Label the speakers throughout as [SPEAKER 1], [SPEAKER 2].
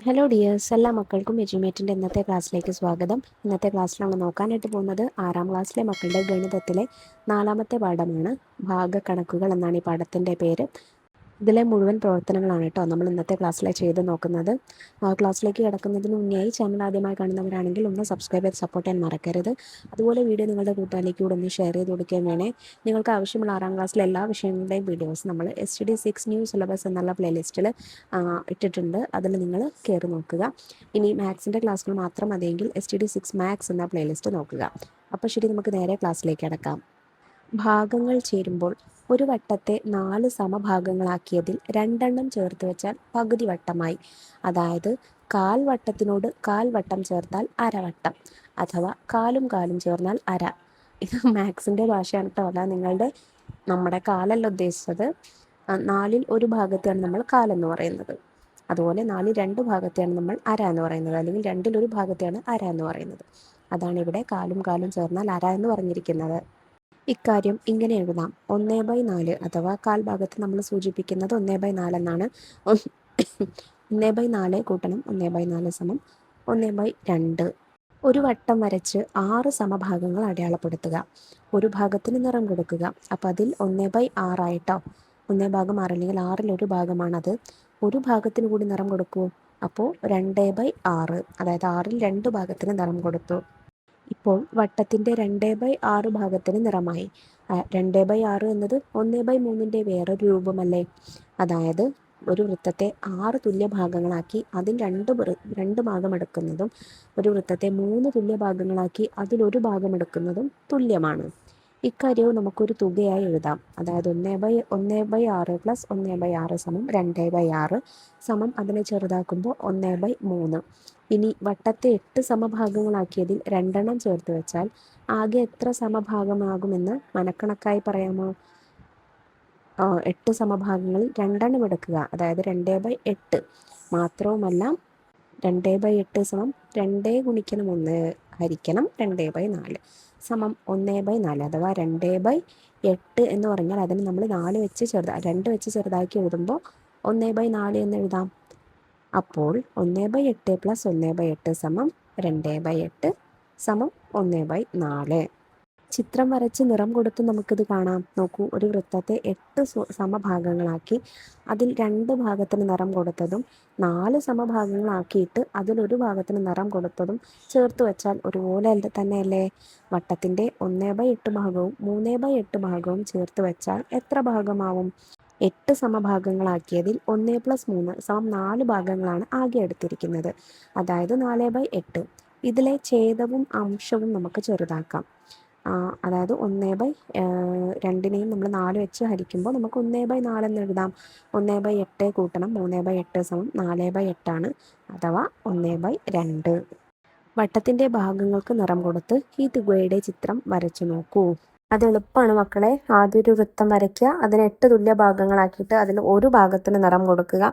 [SPEAKER 1] Hello dears, എല്ലാ മക്കൾക്കും എജ്യുമേറ്റിൻ്റെ ഇന്നത്തെ ക്ലാസ്സിലേക്ക് സ്വാഗതം. ഇന്നത്തെ ക്ലാസ്സിൽ നമ്മൾ നോക്കാനായിട്ട് പോകുന്നത് 6ാം ക്ലാസ്സിലെ മക്കളുടെ ഗണിതത്തിലെ 4ാമത്തെ പാഠമാണ്. ഭാഗക്കണക്കുകൾ എന്നാണ് ഈ പാഠത്തിൻ്റെ പേര്. ഇതിലെ മുഴുവൻ പ്രവർത്തനങ്ങളാണ് കേട്ടോ നമ്മൾ ഇന്നത്തെ ക്ലാസ്സിൽ ചെയ്ത് നോക്കുന്നത്. ക്ലാസ്സിലേക്ക് കിടക്കുന്നതിന് മുന്നേയായി ചാനൽ ആദ്യമായി കാണുന്നവരാണെങ്കിൽ ഒന്ന് സബ്സ്ക്രൈബ് ചെയ്ത് സപ്പോർട്ട് ചെയ്യാൻ മറക്കരുത്. അതുപോലെ വീഡിയോ നിങ്ങളുടെ കൂട്ടുകാരിലേക്ക് കൂടെ ഒന്ന് ഷെയർ ചെയ്ത് കൊടുക്കുകയും വേണേ. നിങ്ങൾക്ക് ആവശ്യമുള്ള 6ാം ക്ലാസ്സിലെ എല്ലാ വിഷയങ്ങളുടെയും വീഡിയോസ് നമ്മൾ STD6 ന്യൂ സിലബസ് എന്നുള്ള പ്ലേലിസ്റ്റിൽ ഇട്ടിട്ടുണ്ട്. അതിൽ നിങ്ങൾ കയറി നോക്കുക. ഇനി മാത്സിൻ്റെ ക്ലാസ്സുകൾ മാത്രം മതിയെങ്കിൽ STD6 മാത്സ് എന്ന പ്ലേലിസ്റ്റ് നോക്കുക. അപ്പോൾ ശരി, നമുക്ക് നേരെ ക്ലാസ്സിലേക്ക് കിടക്കാം. ഭാഗങ്ങൾ ചേരുമ്പോൾ ഒരു വട്ടത്തെ 4 സമഭാഗങ്ങളാക്കിയതിൽ 2 ചേർത്ത് വെച്ചാൽ പകുതി വട്ടമായി. അതായത് കാൽ വട്ടത്തിനോട് കാൽ വട്ടം ചേർത്താൽ അരവട്ടം, അഥവാ കാലും കാലും ചേർന്നാൽ അര. ഇത് മാത്സിൻ്റെ ഭാഷയാണ് കേട്ടോ. അതാ നമ്മുടെ കാലല്ല ഉദ്ദേശിച്ചത്. 4ൽ ഒരു ഭാഗത്തെയാണ് നമ്മൾ കാലെന്ന് പറയുന്നത്. അതുപോലെ 4ൽ 2 ഭാഗത്തെയാണ് നമ്മൾ അര എന്ന് പറയുന്നത്, അല്ലെങ്കിൽ 2ൽ ഒരു ഭാഗത്തെയാണ് അര എന്ന് പറയുന്നത്. അതാണ് ഇവിടെ കാലും കാലും ചേർന്നാൽ അര എന്ന് പറഞ്ഞിരിക്കുന്നത്. ഇക്കാര്യം ഇങ്ങനെ എഴുതാം: 1/4 അഥവാ കാൽ ഭാഗത്ത് നമ്മൾ സൂചിപ്പിക്കുന്നത് 1/4 എന്നാണ്. 1/4 കൂട്ടണം 1/4 സമം 1/2. ഒരു വട്ടം വരച്ച് 6 സമഭാഗങ്ങൾ അടയാളപ്പെടുത്തുക. ഒരു ഭാഗത്തിന് നിറം കൊടുക്കുക. അപ്പോൾ അതിൽ 1/6 ആയിട്ടോ. 1/6 അല്ലെങ്കിൽ 6ൽ ഒരു ഭാഗമാണത്. ഒരു ഭാഗത്തിന് കൂടി നിറം കൊടുക്കൂ. അപ്പോൾ 2/6, അതായത് 6ൽ 2 ഭാഗത്തിന് നിറം കൊടുത്തു. ഇപ്പോൾ വട്ടത്തിൻ്റെ 2/6 ഭാഗത്തിന് നിറമായി. 2/6 എന്നത് 1/3 വേറൊരു രൂപമല്ലേ? അതായത് ഒരു വൃത്തത്തെ 6 തുല്യ ഭാഗങ്ങളാക്കി അതിൽ 2 ഭാഗം എടുക്കുന്നതും ഒരു വൃത്തത്തെ 3 തുല്യ ഭാഗങ്ങളാക്കി അതിലൊരു ഭാഗം എടുക്കുന്നതും തുല്യമാണ്. ഇക്കാര്യവും നമുക്കൊരു തുകയായി എഴുതാം. അതായത് 1/6 പ്ലസ് 1/6 സമം 2/6 സമം അതിനെ ചെറുതാക്കുമ്പോൾ 1/3. ഇനി വട്ടത്തെ 8 സമഭാഗങ്ങളാക്കിയതിൽ 2 ചേർത്ത് വെച്ചാൽ ആകെ എത്ര സമഭാഗമാകുമെന്ന് മനക്കണക്കായി പറയാമോ? 8 സമഭാഗങ്ങളിൽ 2 എടുക്കുക, അതായത് 2/8. മാത്രവുമല്ല 2/8 സമം 2 ഗുണിക്കണം 1 ഹരിക്കണം 2/4 സമം 1/4. അഥവാ 2/8 എന്ന് പറഞ്ഞാൽ അതിന് നമ്മൾ 2 വെച്ച് ചെറുതാക്കി എഴുതുമ്പോൾ 1/4 എന്ന് എഴുതാം. അപ്പോൾ 1/8 പ്ലസ് 1/8 സമം 2/8 സമം 1/4. ചിത്രം വരച്ച് നിറം കൊടുത്ത് നമുക്കിത് കാണാം. നോക്കൂ, ഒരു വൃത്തത്തെ 8 സമഭാഗങ്ങളാക്കി അതിൽ 2 ഭാഗത്തിന് നിറം കൊടുത്തതും 4 സമഭാഗങ്ങളാക്കിയിട്ട് അതിലൊരു ഭാഗത്തിന് നിറം കൊടുത്തതും ചേർത്ത് വെച്ചാൽ ഒരുപോലെ തന്നെയല്ലേ? വട്ടത്തിൻ്റെ 1/8 ഭാഗവും 3/8 ഭാഗവും ചേർത്ത് വെച്ചാൽ എത്ര ഭാഗമാവും? 8 സമഭാഗങ്ങളാക്കിയതിൽ 1 + 3 സമം 4 ഭാഗങ്ങളാണ് ആകെ എടുത്തിരിക്കുന്നത്. അതായത് 4/8. ഇതിലെ ഛേദവും അംശവും നമുക്ക് ചെറുതാക്കാം. അതായത് 1/2നെയും നമ്മൾ 4 വെച്ച് ഹരിക്കുമ്പോൾ നമുക്ക് 1/4 എന്ന് എഴുതാം. 1/8 കൂട്ടണം 3/8 സമം 4/8 ആണ്, അഥവാ 1/2. വട്ടത്തിൻ്റെ ഭാഗങ്ങൾക്ക് നിറം കൊടുത്ത് ഈ തുകയുടെ ചിത്രം വരച്ചു നോക്കൂ. അത് എളുപ്പമാണ് മക്കളെ. ആദ്യം ഒരു വൃത്തം വരയ്ക്കുക, അതിന് 8 തുല്യ ഭാഗങ്ങളാക്കിയിട്ട് അതിൽ ഒരു ഭാഗത്തിന് നിറം കൊടുക്കുക.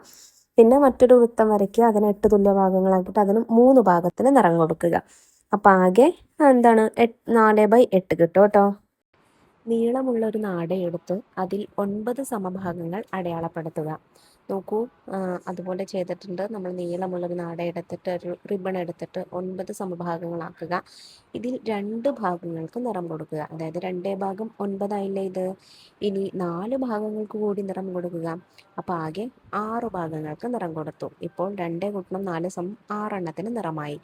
[SPEAKER 1] പിന്നെ മറ്റൊരു വൃത്തം വരയ്ക്കുക, അതിന് 8 തുല്യ ഭാഗങ്ങളാക്കിയിട്ട് അതിന് 3 ഭാഗത്തിന് നിറം കൊടുക്കുക. അപ്പം ആകെ എന്താണ് 4/8 കിട്ടും കേട്ടോ. നീളമുള്ള ഒരു നാട എടുത്ത് അതിൽ 9 സമഭാഗങ്ങൾ അടയാളപ്പെടുത്തുക. നോക്കൂ, അതുപോലെ ചെയ്തിട്ടുണ്ട്. നമ്മൾ നീളമുള്ളൊരു നാട എടുത്തിട്ട് ഒരു റിബൺ എടുത്തിട്ട് 9 സമഭാഗങ്ങളാക്കുക. ഇതിൽ 2 ഭാഗങ്ങൾക്ക് നിറം കൊടുക്കുക. അതായത് 2/9 ആയില്ലേ ഇത്. ഇനി 4 ഭാഗങ്ങൾക്ക് കൂടി നിറം കൊടുക്കുക. അപ്പോൾ ആകെ 6 ഭാഗങ്ങൾക്ക് നിറം കൊടുത്തു. ഇപ്പോൾ 2 കൂട്ടണം 4 സമം 6 നിറമായി.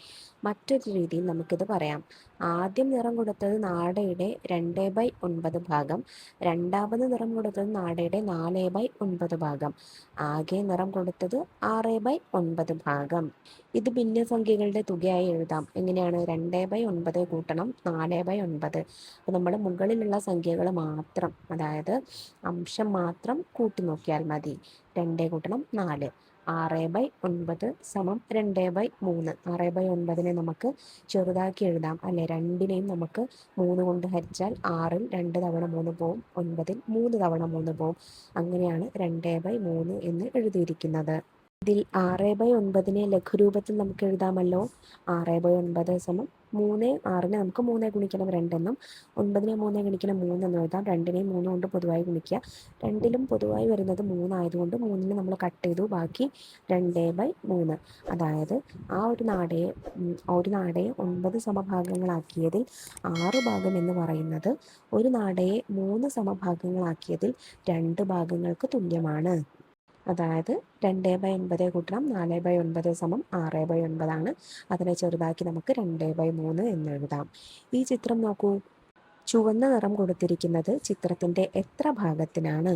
[SPEAKER 1] മറ്റൊരു രീതിയിൽ നമുക്കിത് പറയാം. ആദ്യം നിറം കൊടുത്തത് നാടയുടെ 2/9 ഭാഗം, രണ്ടാമത് നിറം കൊടുത്തത് നാടയുടെ 4/9 ഭാഗം, ആകെ നിറം കൊടുത്തത് 6/9 ഭാഗം. ഇത് ഭിന്നസംഖ്യകളുടെ തുകയായി എഴുതാം. എങ്ങനെയാണ്? 2/9 കൂട്ടണം 4/9. അപ്പോൾ നമ്മൾ മുകളിലുള്ള സംഖ്യകൾ മാത്രം, അതായത് അംശം മാത്രം കൂട്ടി നോക്കിയാൽ മതി. 2 കൂട്ടണം 4, 6/9 സമം 2/3. 6/9നെ നമുക്ക് ചെറുതാക്കി എഴുതാം അല്ലേ? 2നെയും നമുക്ക് 3 കൊണ്ട് ഹരിച്ചാൽ 6ൽ 2 തവണ 3 പോവും, 9ൽ 3 തവണ 3 പോവും. അങ്ങനെയാണ് 2/3 എന്ന് എഴുതിയിരിക്കുന്നത്. ഇതിൽ 6/9 ലഘുരൂപത്തിൽ നമുക്ക് എഴുതാമല്ലോ. 6/9 സമം 3. 6നെ നമുക്ക് 3 ഗുണിക്കണം 2 എന്നും 9നെ 3 ഗുണിക്കണം 3 എന്നും എഴുതാം. 2നെയും 3 കൊണ്ട് പൊതുവായി ഗുണിക്കുക. 2ലും പൊതുവായി വരുന്നത് 3 ആയതുകൊണ്ട് 3നെ നമ്മൾ കട്ട് ചെയ്തു. ബാക്കി 2/3. അതായത് ഒരു നാടയെ 9 സമഭാഗങ്ങളാക്കിയതിൽ 6 ഭാഗം എന്ന് പറയുന്നത് ഒരു നാടയെ 3 സമഭാഗങ്ങളാക്കിയതിൽ 2 ഭാഗങ്ങൾക്ക് തുല്യമാണ്. അതായത് 2/9 കൂട്ടണം 4/9 സമം 6/9 അതിനെ ചെറുതാക്കി നമുക്ക് 2/3 എന്ന് എഴുതാം. ഈ ചിത്രം നോക്കൂ. ചുവന്ന നിറം കൊടുത്തിരിക്കുന്നത് ചിത്രത്തിൻ്റെ എത്ര ഭാഗത്തിനാണ്?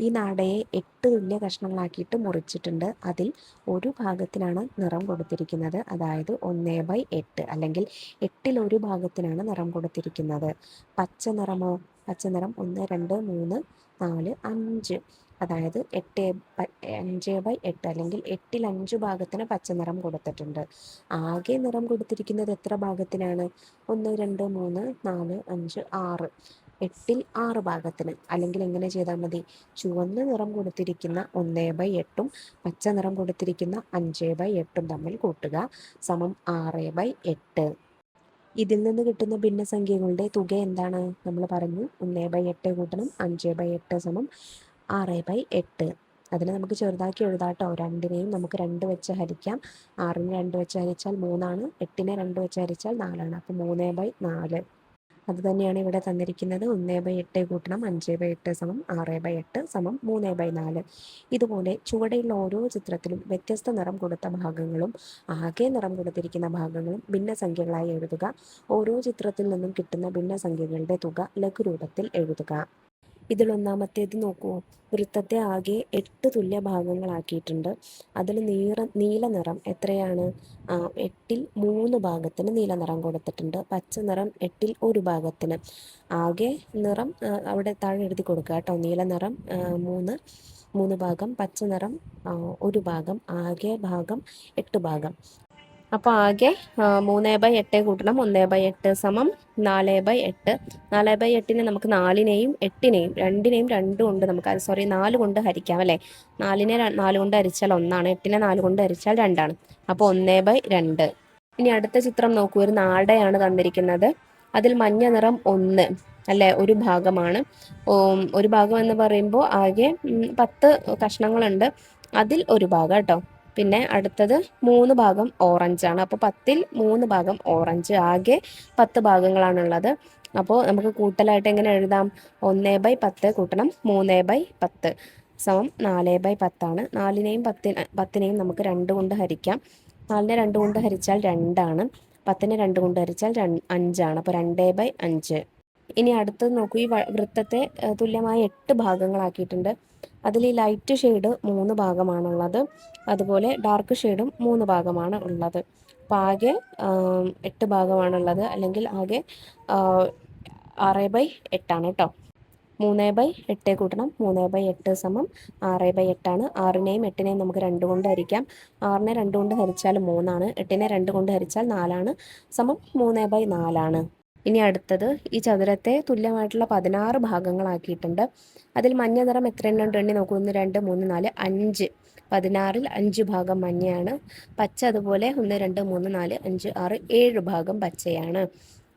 [SPEAKER 1] ഈ നാടയെ 8 തുല്യ കഷ്ണങ്ങളാക്കിയിട്ട് മുറിച്ചിട്ടുണ്ട്. അതിൽ ഒരു ഭാഗത്തിനാണ് നിറം കൊടുത്തിരിക്കുന്നത്. അതായത് 1/8 അല്ലെങ്കിൽ 8ൽ ഒരു ഭാഗത്തിനാണ് നിറം കൊടുത്തിരിക്കുന്നത്. പച്ച നിറമോ? പച്ച നിറം 1, 2, 3, 4, 5. അതായത് 5/8 അല്ലെങ്കിൽ 8ൽ 5 ഭാഗത്തിന് പച്ച നിറം കൊടുത്തിട്ടുണ്ട്. ആകെ നിറം കൊടുത്തിരിക്കുന്നത് എത്ര ഭാഗത്തിനാണ്? 1, 2, 3, 4, 5, 6. 8ൽ 6 ഭാഗത്തിന്. അല്ലെങ്കിൽ എങ്ങനെ ചെയ്താൽ മതി? ചുവന്ന നിറം കൊടുത്തിരിക്കുന്ന 1/8ഉം പച്ച നിറം കൊടുത്തിരിക്കുന്ന 5/8ഉം തമ്മിൽ കൂട്ടുക സമം 6/8. ഇതിൽ നിന്ന് കിട്ടുന്ന ഭിന്നസംഖ്യകളുടെ തുക എന്താണ്? നമ്മൾ പറഞ്ഞു 1/8 കൂട്ടണം 5/8 സമം 6/8. അതിനെ നമുക്ക് ചെറുതാക്കി എഴുതാട്ടോ. 2നെയും നമുക്ക് 2 വെച്ച് ഹരിക്കാം. 6നെ 2 വെച്ച് ഹരിച്ചാൽ 3 ആണ്. 8നെ 2 വെച്ച് ഹരിച്ചാൽ 4 ആണ്. അപ്പോൾ 3/4. അത് തന്നെയാണ് ഇവിടെ തന്നിരിക്കുന്നത്. 1/8 കൂട്ടണം 5/8 സമം 6/8 സമം 3/4. ഇതുപോലെ ചുവടെയുള്ള ഓരോ ചിത്രത്തിലും വ്യത്യസ്ത നിറം കൊടുത്ത ഭാഗങ്ങളും ആകെ നിറം കൊടുത്തിരിക്കുന്ന ഭാഗങ്ങളും ഭിന്നസംഖ്യകളായി എഴുതുക. ഓരോ ചിത്രത്തിൽ നിന്നും കിട്ടുന്ന ഭിന്നസംഖ്യകളുടെ തുക ലഘുരൂപത്തിൽ എഴുതുക. ഇതിൽ ഒന്നാമത്തേത് നോക്കൂ. വൃത്തത്തെ ആകെ 8 തുല്യ ഭാഗങ്ങളാക്കിയിട്ടുണ്ട്. അതിൽ നീല നിറം എത്രയാണ്? 8ൽ 3 ഭാഗത്തിന് നീല നിറം കൊടുത്തിട്ടുണ്ട്. പച്ച നിറം 8ൽ 1 ഭാഗത്തിന്. ആകെ നിറം അവിടെ താഴെ എഴുതി കൊടുക്കുക കേട്ടോ. നീല നിറം 3 ഭാഗം, പച്ച നിറം 1 ഭാഗം, ആകെ ഭാഗം 8 ഭാഗം. അപ്പോൾ ആകെ 3/8 കൂട്ടണം 1/8 സമം 4/8. 4/8നെ നമുക്ക് 4നെയും 8നെയും 2നെയും 2 കൊണ്ട് നമുക്ക് 4 കൊണ്ട് ഹരിക്കാം അല്ലേ. 4നെ 4 കൊണ്ട് ഹരിച്ചാൽ 1ആണ്. 8നെ 4 കൊണ്ട് ഹരിച്ചാൽ 2ആണ്. അപ്പോൾ 1/2. ഇനി അടുത്ത ചിത്രം നോക്കൂ. ഒരു നാടയാണ് തന്നിരിക്കുന്നത്. അതിൽ മഞ്ഞ നിറം 1 അല്ലേ, ഒരു ഭാഗമാണ്. ഒരു ഭാഗം എന്ന് പറയുമ്പോൾ ആകെ 10 കഷ്ണങ്ങളുണ്ട്. അതിൽ ഒരു ഭാഗം കേട്ടോ. പിന്നെ അടുത്തത് 3 ഭാഗം ഓറഞ്ചാണ്. അപ്പോൾ 10ൽ 3 ഭാഗം ഓറഞ്ച്. ആകെ 10 ഭാഗങ്ങളാണുള്ളത്. അപ്പോൾ നമുക്ക് കൂട്ടലായിട്ട് എങ്ങനെ എഴുതാം? 1/10 കൂട്ടണം 3/10 സമം 4/10 ആണ്. 4നെയും 10നെയും നമുക്ക് 2 കൊണ്ട് ഹരിക്കാം. 4നെ 2 കൊണ്ട് ഹരിച്ചാൽ 2ആണ്. 10നെ 2 കൊണ്ട് ഹരിച്ചാൽ 5ആണ്. അപ്പോൾ 2/5. ഇനി അടുത്തത് നോക്കൂ. ഈ വൃത്തത്തെ തുല്യമായ 8 ഭാഗങ്ങളാക്കിയിട്ടുണ്ട്. അതിൽ ഈ ലൈറ്റ് ഷെയ്ഡ് 3 ഭാഗമാണുള്ളത്. അതുപോലെ ഡാർക്ക് ഷെയ്ഡും 3 ഭാഗമാണ് ഉള്ളത്. അപ്പോൾ ആകെ 8 ഭാഗമാണുള്ളത്. അല്ലെങ്കിൽ ആകെ 6/8 ആണ് കേട്ടോ. 3/8 കൂട്ടണം 3/8 സമം 6/8 ആണ്. 6നെയും 8നെയും നമുക്ക് 2 കൊണ്ട് ഹരിക്കാം. 6നെ 2 കൊണ്ട് ഹരിച്ചാൽ 3ആണ്. 8നെ 2 കൊണ്ട് ഹരിച്ചാൽ 4ആണ്. സമം 3/4 ആണ്. ഇനി അടുത്തത് ഈ ചതുരത്തെ തുല്യമായിട്ടുള്ള 16 ഭാഗങ്ങളാക്കിയിട്ടുണ്ട്. അതിൽ മഞ്ഞ നിറം എത്ര എണ്ണം ഉണ്ട്? എണ്ണി നോക്കൂ. 1, 2, 3, 4, 5. 16ൽ 5 ഭാഗം മഞ്ഞയാണ്. പച്ച അതുപോലെ 1, 2, 3, 4, 5, 6, 7 ഭാഗം പച്ചയാണ്.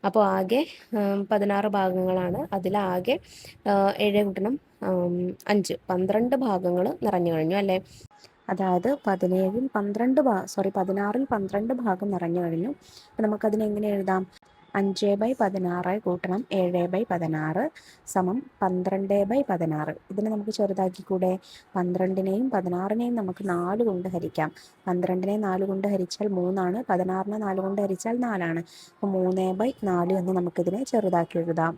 [SPEAKER 1] അപ്പോൾ ആകെ 16 ഭാഗങ്ങളാണ്. അതിലാകെ 7 കൂട്ടണം 5 12 ഭാഗങ്ങൾ നിറഞ്ഞു കഴിഞ്ഞു അല്ലേ. അതായത് 16ൽ 12 ഭാഗം നിറഞ്ഞു കഴിഞ്ഞു. അപ്പോൾ നമുക്കതിനെ എങ്ങനെ എഴുതാം? 5/16 കൂട്ടണം 7/16 സമം 12/16. ഇതിനെ നമുക്ക് ചെറുതാക്കിക്കൂടെ? 12നെയും 16നെയും നമുക്ക് 4 കൊണ്ട് ഹരിക്കാം. 12നെ 4 കൊണ്ട് ഹരിച്ചാൽ 3ആണ്. 16നെ 4 കൊണ്ട് ഹരിച്ചാൽ 4ആണ്. അപ്പോൾ 3/4 എന്ന് നമുക്കിതിനെ ചെറുതാക്കി എഴുതാം.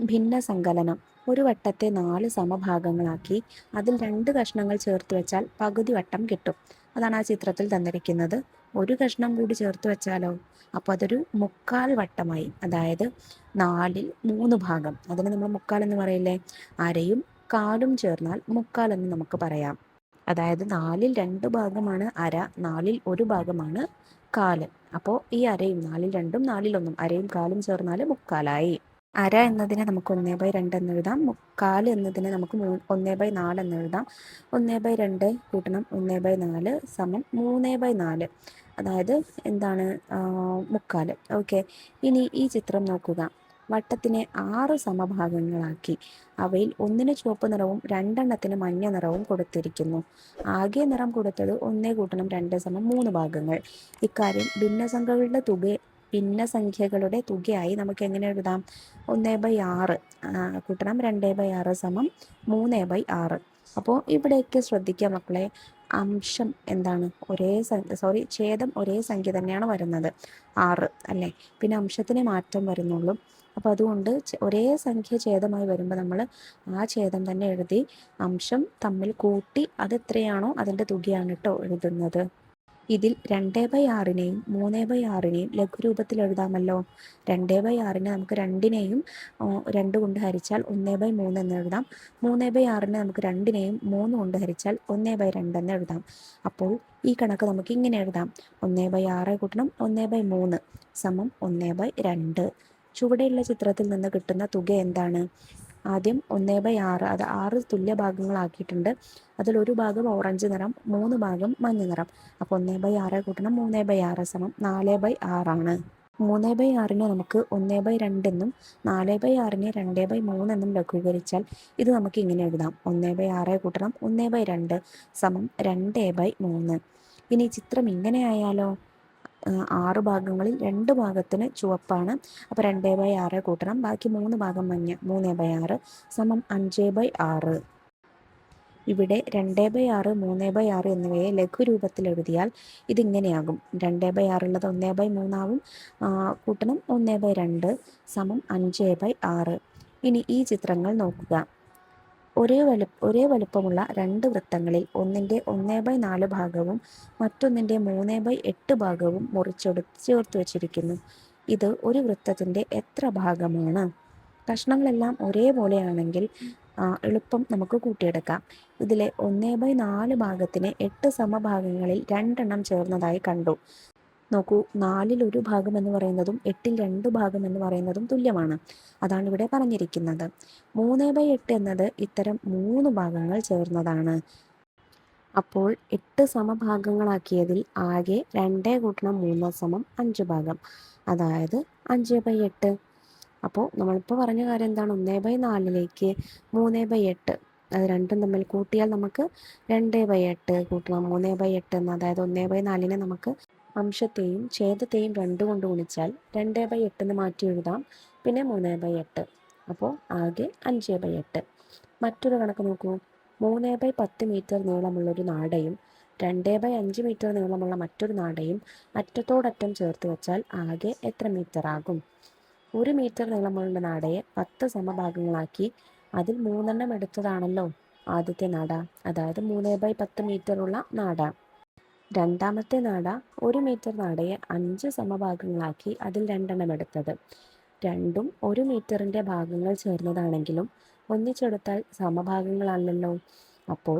[SPEAKER 1] ഭിന്നസങ്കലനം. ഒരു വട്ടത്തെ 4 സമഭാഗങ്ങളാക്കി അതിൽ 2 കഷ്ണങ്ങൾ ചേർത്ത് വെച്ചാൽ പകുതി വട്ടം കിട്ടും. അതാണ് ആ ചിത്രത്തിൽ തന്നിരിക്കുന്നത്. ഒരു കഷ്ണം കൂടി ചേർത്ത് വെച്ചാലോ? അപ്പോൾ അതൊരു 1/4 വട്ടമായി. അതായത് 4ൽ 3 ഭാഗം. അതിന് നമ്മൾ 1/4 എന്ന് പറയില്ലേ. അരയും കാലും ചേർന്നാൽ 1/4 എന്ന് നമുക്ക് പറയാം. അതായത് 4ൽ 2 ഭാഗമാണ് അര, 4ൽ 1 ഭാഗമാണ് കാല്. അപ്പോൾ ഈ അരയും 4ൽ 2ഉം 4ൽ 1ഉം അരയും കാലും ചേർന്നാൽ 1/4ആയി. അര എന്നതിനെ നമുക്ക് 1/2 എന്ന് എഴുതാം. 1/4 എന്നതിനെ നമുക്ക് 1/4 എന്ന് എഴുതാം. 1/2 കൂട്ടണം 1/4 സമം 3/4. അതായത് എന്താണ് 1/4. ഓക്കെ. ഇനി ഈ ചിത്രം നോക്കുക. വട്ടത്തിനെ 6 സമഭാഗങ്ങളാക്കി. അവയിൽ ഒന്നിന് ചുവപ്പ് നിറവും 2 മഞ്ഞ നിറവും കൊടുത്തിരിക്കുന്നു. ആകെ നിറം കൊടുത്തത് 1 കൂട്ടണം 2 സമം 3 ഭാഗങ്ങൾ. ഇക്കാര്യം ഭിന്നസംഖ്യകളുടെ തുകയായി നമുക്ക് എങ്ങനെ എഴുതാം? 1/6 കൂട്ടണം 2/6 സമം 3/6. അപ്പോൾ ഇവിടെയൊക്കെ ശ്രദ്ധിക്കുക മക്കളെ, അംശം എന്താണ് ഛേദം ഒരേ സംഖ്യ തന്നെയാണ് വരുന്നത്, 6 അല്ലേ. പിന്നെ അംശത്തിന് മാറ്റം വരുന്നുള്ളൂ. അപ്പോൾ അതുകൊണ്ട് ഒരേ സംഖ്യ ഛേദമായി വരുമ്പോൾ നമ്മൾ ആ ഛേദം തന്നെ എഴുതി അംശം തമ്മിൽ കൂട്ടി അതെത്രയാണോ അതിൻ്റെ തുകയാണ് കേട്ടോ എഴുതുന്നത്. ഇതിൽ 2/6നെയും 3/6നെയും ലഘുരൂപത്തിൽ എഴുതാമല്ലോ. 2/6നെ നമുക്ക് 2നെയും 2 കൊണ്ട് ഹരിച്ചാൽ 1/3 എന്ന് എഴുതാം. 3/6നെ നമുക്ക് 2നെയും 3 കൊണ്ട് ഹരിച്ചാൽ 1/2 എന്ന് എഴുതാം. അപ്പോൾ ഈ കണക്ക് നമുക്ക് ഇങ്ങനെ എഴുതാം: 1/6 കൂട്ടണം 1/3 സമം 1/2. ചുവടെയുള്ള ചിത്രത്തിൽ നിന്ന് കിട്ടുന്ന തുക എന്താണ്? ആദ്യം 1/6, അത് 6 തുല്യ ഭാഗങ്ങളാക്കിയിട്ടുണ്ട്. അതിലൊരു ഭാഗം ഓറഞ്ച് നിറം, 3 ഭാഗം മഞ്ഞ നിറം. അപ്പോൾ 1/6 കൂട്ടണം 3/6 സമം 4/6 ആണ്. 3/6നെ നമുക്ക് 1/2 എന്നും 4/6നെ 2/3 എന്നും ലഘൂകരിച്ചാൽ ഇത് നമുക്ക് ഇങ്ങനെ എഴുതാം: 1/6 കൂട്ടണം 1/2 സമം 2/3. ഇനി ചിത്രം ഇങ്ങനെ ആയാലോ? 6 ഭാഗങ്ങളിൽ 2 ഭാഗത്തിന് ചുവപ്പാണ്. അപ്പോൾ 2/6 കൂട്ടണം ബാക്കി 3 ഭാഗം മഞ്ഞ, 3/6 സമം 5/6. ഇവിടെ 2/6, 3/6 എന്നിവയെ ലഘുരൂപത്തിൽ എഴുതിയാൽ ഇതിങ്ങനെയാകും. 2/6 ഉള്ളത് 1/3 ആവും. കൂട്ടണം 1/2 സമം 5/6. ഇനി ഈ ചിത്രങ്ങൾ നോക്കുക. ഒരേ വലുപ്പമുള്ള 2 വൃത്തങ്ങളിൽ ഒന്നിൻ്റെ 1/4 ഭാഗവും മറ്റൊന്നിൻ്റെ 3/8 ഭാഗവും ചേർത്ത് വച്ചിരിക്കുന്നു. ഇത് ഒരു വൃത്തത്തിൻ്റെ എത്ര ഭാഗമാണ്? കഷ്ണങ്ങളെല്ലാം ഒരേപോലെയാണെങ്കിൽ എളുപ്പം നമുക്ക് കൂട്ടിയെടുക്കാം. ഇതിലെ 1/4 ഭാഗത്തിന് 8 സമഭാഗങ്ങളിൽ 2 ചേർന്നതായി കണ്ടു. നോക്കൂ, 4ൽ 1 ഭാഗം എന്ന് പറയുന്നതും 8ൽ 2 ഭാഗം എന്ന് പറയുന്നതും തുല്യമാണ്. അതാണ് ഇവിടെ പറഞ്ഞിരിക്കുന്നത്. 3/8 എന്നത് ഇത്തരം 3 ഭാഗങ്ങൾ ചേർന്നതാണ്. അപ്പോൾ 8 സമഭാഗങ്ങളാക്കിയതിൽ ആകെ 2 കൂട്ടണം 3 സമം 5 ഭാഗം, അതായത് 5/8. അപ്പോൾ നമ്മളിപ്പോൾ പറഞ്ഞ കാര്യം എന്താണ്? 1/4ലേക്ക് 3/8 അത് രണ്ടും തമ്മിൽ കൂട്ടിയാൽ നമുക്ക് 2/8 കൂട്ടണം 3/8 എന്ന്, അതായത് 1/4നെ നമുക്ക് അംശത്തെയും ഛേദത്തെയും 2 കൊണ്ട് ഗുണിച്ചാൽ 2/8 എന്ന് മാറ്റി എഴുതാം. പിന്നെ 3/8, അപ്പോൾ ആകെ 5/8. മറ്റൊരു കണക്ക് നോക്കൂ. 3/10 മീറ്റർ നീളമുള്ളൊരു നാടയും 2/5 മീറ്റർ നീളമുള്ള മറ്റൊരു നാടയും അറ്റത്തോടറ്റം ചേർത്ത് വെച്ചാൽ ആകെ എത്ര മീറ്റർ ആകും? 1 മീറ്റർ നീളമുള്ള നാടയെ 10 സമഭാഗങ്ങളാക്കി അതിൽ 3 എടുത്തതാണല്ലോ ആദ്യത്തെ നാട, അതായത് 3/10 മീറ്ററുള്ള നാട. രണ്ടാമത്തെ നാട 1 മീറ്റർ നാടയെ 5 സമഭാഗങ്ങളാക്കി അതിൽ 2 എടുത്തത്. രണ്ടും 1 മീറ്ററിൻ്റെ ഭാഗങ്ങൾ ചേർന്നതാണെങ്കിലും ഒന്നിച്ചെടുത്താൽ സമഭാഗങ്ങളല്ലല്ലോ. അപ്പോൾ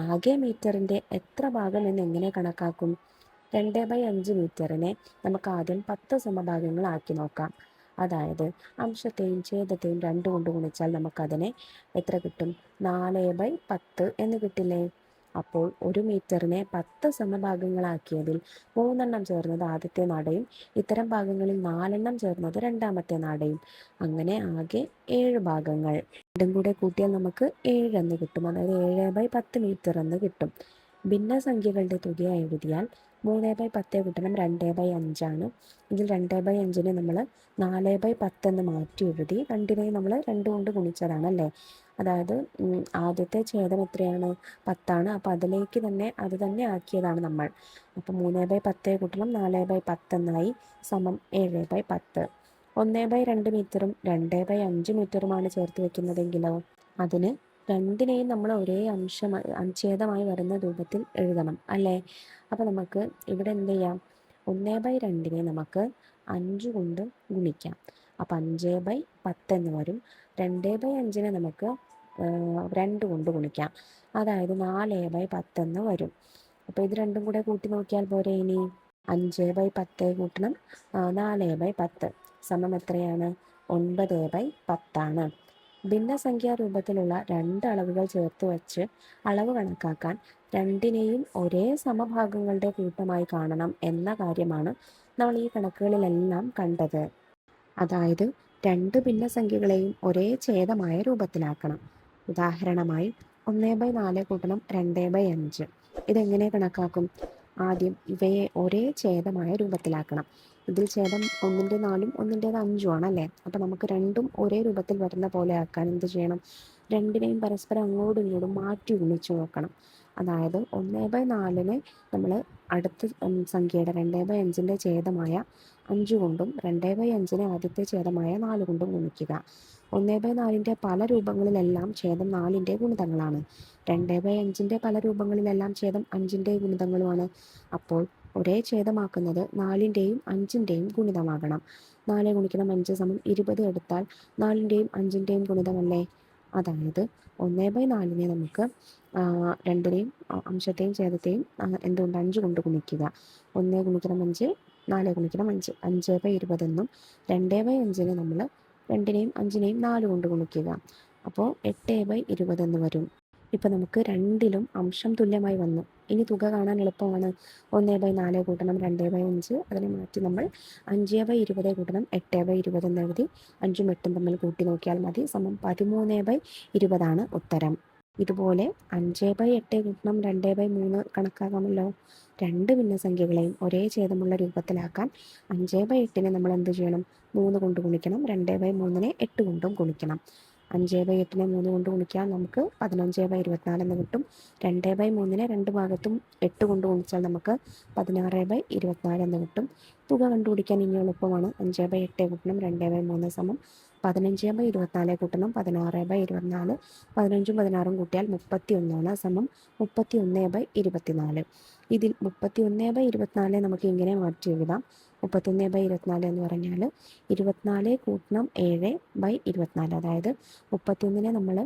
[SPEAKER 1] ആകെ മീറ്ററിൻ്റെ എത്ര ഭാഗം എന്ന് എങ്ങനെ കണക്കാക്കും? 2/5 മീറ്ററിനെ നമുക്ക് ആദ്യം 10 സമഭാഗങ്ങളാക്കി നോക്കാം. അതായത് അംശത്തെയും ഛേദത്തെയും 2 കൊണ്ട് ഗുണിച്ചാൽ നമുക്കതിനെ എത്ര കിട്ടും? 4/10 എന്ന് കിട്ടില്ലേ? അപ്പോൾ 1 മീറ്ററിനെ 10 സമഭാഗങ്ങളാക്കിയതിൽ 3 ചേർന്നത് ആദ്യത്തെ നാടയും ഇത്തരം ഭാഗങ്ങളിൽ 4 ചേർന്നത് രണ്ടാമത്തെ നാടയും. അങ്ങനെ ആകെ 7 ഭാഗങ്ങൾ. രണ്ടും കൂടെ കൂട്ടിയാൽ നമുക്ക് 7 എന്ന് കിട്ടും, അതായത് 7/10 മീറ്റർ എന്ന് കിട്ടും. ഭിന്നസംഖ്യകളുടെ തുകയായി എഴുതിയാൽ 3/10 കൂട്ടണം 2/5 ആണ്. ഇതിൽ 2/5നെ നമ്മൾ 4/10 എന്ന് മാറ്റി എഴുതി. 2നെ നമ്മൾ 2 കൊണ്ട് ഗുണിച്ചതാണ് അല്ലേ. അതായത് ആദ്യത്തെ ഛേദം എത്രയാണ്? 10ആണ്. അപ്പോൾ അത് തന്നെ ആക്കിയതാണ് നമ്മൾ. അപ്പോൾ 3/10 കൂട്ടണം 4/10 എന്നായി, സമം 7/10. 1/2 മീറ്ററും 2/5 മീറ്ററുമാണ് ചേർത്ത് വെക്കുന്നതെങ്കിലോ അതിന് 2നെയും നമ്മൾ ഒരേ ഛേദമായി വരുന്ന രൂപത്തിൽ എഴുതണം അല്ലേ. അപ്പോൾ നമുക്ക് ഇവിടെ എന്ത് ചെയ്യാം? 1/2നെ നമുക്ക് 5 കൊണ്ട് ഗുണിക്കാം. അപ്പം 5/10 എന്ന് വരും. 2/5നെ നമുക്ക് 2 കൊണ്ട് ഗുണിക്കാം, അതായത് 4/10 എന്ന് വരും. അപ്പോൾ ഇത് രണ്ടും കൂടെ കൂട്ടി നോക്കിയാൽ പോരെ. ഇനി 5/10 കൂട്ടണം 4/10 സമം എത്രയാണ്? 9/10. ഭിന്നസംഖ്യാ രൂപത്തിലുള്ള രണ്ട് അളവുകൾ ചേർത്ത് വച്ച് അളവ് കണക്കാക്കാൻ രണ്ടിനെയും ഒരേ സമഭാഗങ്ങളുടെ കൂട്ടമായി കാണണം എന്ന കാര്യമാണ് നമ്മൾ ഈ കണക്കുകളിലെല്ലാം കണ്ടത്. അതായത് രണ്ട് ഭിന്നസംഖ്യകളെയും ഒരേ ഛേദമായ രൂപത്തിലാക്കണം. ഉദാഹരണമായി 1/4 കൂട്ടണം 2/5. ഇതെങ്ങനെ കണക്കാക്കും? ആദ്യം ഇവയെ ഒരേ ഛേദമായ രൂപത്തിലാക്കണം. ഇതിൽ ഛേദം 1-ന്റെ 4ഉം 1-ന്റെ 5ഉം ആണല്ലേ. അപ്പം നമുക്ക് രണ്ടും ഒരേ രൂപത്തിൽ വരുന്ന പോലെ ആക്കാൻ എന്ത് ചെയ്യണം? രണ്ടിനെയും പരസ്പരം അങ്ങോട്ടും ഇങ്ങോട്ടും മാറ്റി ഗുണിച്ചു നോക്കണം. അതായത് 1/4 നമ്മൾ അടുത്ത സംഖ്യയുടെ 2/5ൻ്റെ ഛേദമായ 5 കൊണ്ടും 2/5 ആദ്യത്തെ ഛേദമായ 4 കൊണ്ടും ഗുണിക്കുക. 1/4ൻ്റെ പല രൂപങ്ങളിലെല്ലാം ഛേദം 4ൻ്റെ ഗുണിതങ്ങളാണ്. 2/5ൻ്റെ പല രൂപങ്ങളിലെല്ലാം ഛേദം 5ൻ്റെ ഗുണിതങ്ങളുമാണ്. അപ്പോൾ ഒരേ ഛേദമാക്കുന്നത് 4ൻ്റെയും 5ൻ്റെയും ഗുണിതമാകണം. 4 ഗുണിക്കണം 5 സമം 20 എടുത്താൽ 4ൻ്റെയും 5ൻ്റെയും ഗുണിതമല്ലേ. അതായത് 1/4 നമുക്ക് രണ്ടിനെയും അംശത്തെയും ഛേദത്തെയും എന്തുകൊണ്ട് 5 കൊണ്ട് ഗുണിക്കുക. 1 ഗുണിക്കണം 5 4 ഗുണിക്കണം 5 5/20 എന്നും 2/5 നമ്മൾ രണ്ടിനെയും 5നെയും 4 കൊണ്ട് ഗുണിക്കുക. അപ്പോൾ 8/20 എന്ന് വരും. ഇപ്പം നമുക്ക് രണ്ടിലും അംശം തുല്യമായി വന്നു. ഇനി തുക കാണാൻ എളുപ്പമാണ്. 1/4 കൂട്ടണം 2/5. അതിനെ മാറ്റി നമ്മൾ 5/20 കൂട്ടണം 8/20 എന്ന് എഴുതി 5ഉം 8ഉം തമ്മിൽ കൂട്ടി നോക്കിയാൽ മതി. സമം 13/20 ഉത്തരം. ഇതുപോലെ 5/8 കൂട്ടണം 2/3 കണക്കാക്കാമല്ലോ. രണ്ട് ഭിന്നസംഖ്യകളെയും ഒരേ ഛേദമുള്ള രൂപത്തിലാക്കാൻ 5/8 നമ്മൾ എന്ത് ചെയ്യണം? 3 കൊണ്ട് ഗുണിക്കണം. 2/3 8 കൊണ്ടും ഗുണിക്കണം. 5/8 3 കൊണ്ട് ഗുണിക്കാൻ നമുക്ക് 15/24 എന്ന് കിട്ടും. 2/3 രണ്ട് ഭാഗത്തും 8 കൊണ്ട് ഗുണിച്ചാൽ നമുക്ക് 16/24 എന്ന് കിട്ടും. തുക കണ്ടുപിടിക്കാൻ ഇനി എളുപ്പമാണ്. 5/8 കൂട്ടണം 2/3 സമം 15/24 കൂട്ടണം 16/24. 15ഉം 16ഉം കൂട്ടിയാൽ 31 സമം 31/24. ഇതിൽ 31/24 നമുക്ക് ഇങ്ങനെ മാറ്റി എഴുതാം. 31/24 എന്ന് പറഞ്ഞാൽ 24 കൂട്ടണം 7/24. അതായത് 31 നമ്മൾ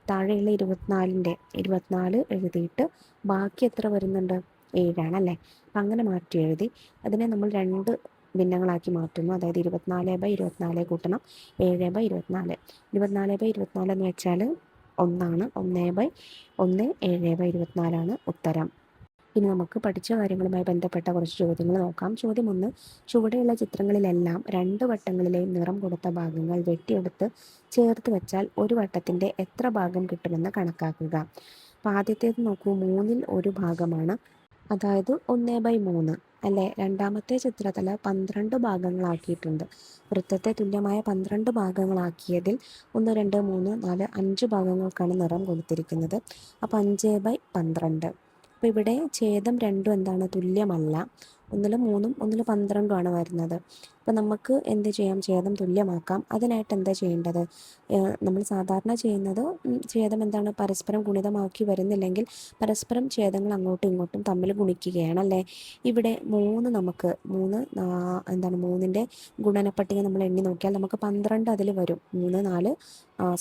[SPEAKER 1] താഴെയുള്ള 24 എഴുതിയിട്ട് ബാക്കി എത്ര വരുന്നുണ്ട്? 7 ആണല്ലേ. അപ്പം അങ്ങനെ മാറ്റി എഴുതി അതിനെ നമ്മൾ രണ്ട് ഭിന്നങ്ങളാക്കി മാറ്റുന്നു. അതായത് 24/24 കൂട്ടണം 7/24. 24/24 എന്ന് വെച്ചാൽ 1 1/1 7/24 ഉത്തരം. ഇനി നമുക്ക് പഠിച്ച കാര്യങ്ങളുമായി ബന്ധപ്പെട്ട കുറച്ച് ചോദ്യങ്ങൾ നോക്കാം. ചോദ്യം 1. ചുവടെയുള്ള ചിത്രങ്ങളിലെല്ലാം രണ്ട് വട്ടങ്ങളിലെയും നിറം കൊടുത്ത ഭാഗങ്ങൾ വെട്ടിയെടുത്ത് ചേർത്ത് വെച്ചാൽ ഒരു വട്ടത്തിൻ്റെ എത്ര ഭാഗം കിട്ടുമെന്ന് കണക്കാക്കുക. അപ്പോൾ ആദ്യത്തേത് നോക്കൂ, 1/3 ഒരു ഭാഗമാണ്. അതായത് 1/3 അല്ലേ. രണ്ടാമത്തെ ചിത്രത്തിൽ 12 ഭാഗങ്ങളാക്കിയിട്ടുണ്ട്. വൃത്തത്തെ തുല്യമായ 12 ഭാഗങ്ങളാക്കിയതിൽ 1 2 3 4 5 ഭാഗങ്ങൾക്കാണ് നിറം കൊടുത്തിരിക്കുന്നത്. അപ്പോൾ 5/12. അപ്പോൾ ഇവിടെ ഛേദം രണ്ടും എന്താണ്? തുല്യമല്ല. 1 3ഉം 1 12ഉം ആണ് വരുന്നത്. അപ്പോൾ നമുക്ക് എന്ത് ചെയ്യാം? ഛേദം തുല്യമാക്കാം. അതിനായിട്ട് എന്താ ചെയ്യേണ്ടത്? നമ്മൾ സാധാരണ ചെയ്യുന്നത് ഛേദം എന്താണ്? പരസ്പരം ഗുണിതമാക്കി വരുന്നില്ലെങ്കിൽ പരസ്പരം ഛേദങ്ങൾ അങ്ങോട്ടും ഇങ്ങോട്ടും തമ്മിൽ ഗുണിക്കുകയാണല്ലേ. ഇവിടെ 3 നമുക്ക് 3 എന്താണ് 3ൻ്റെ ഗുണനപ്പട്ടിക നമ്മൾ എണ്ണി നോക്കിയാൽ നമുക്ക് 12 അതിൽ വരും. 3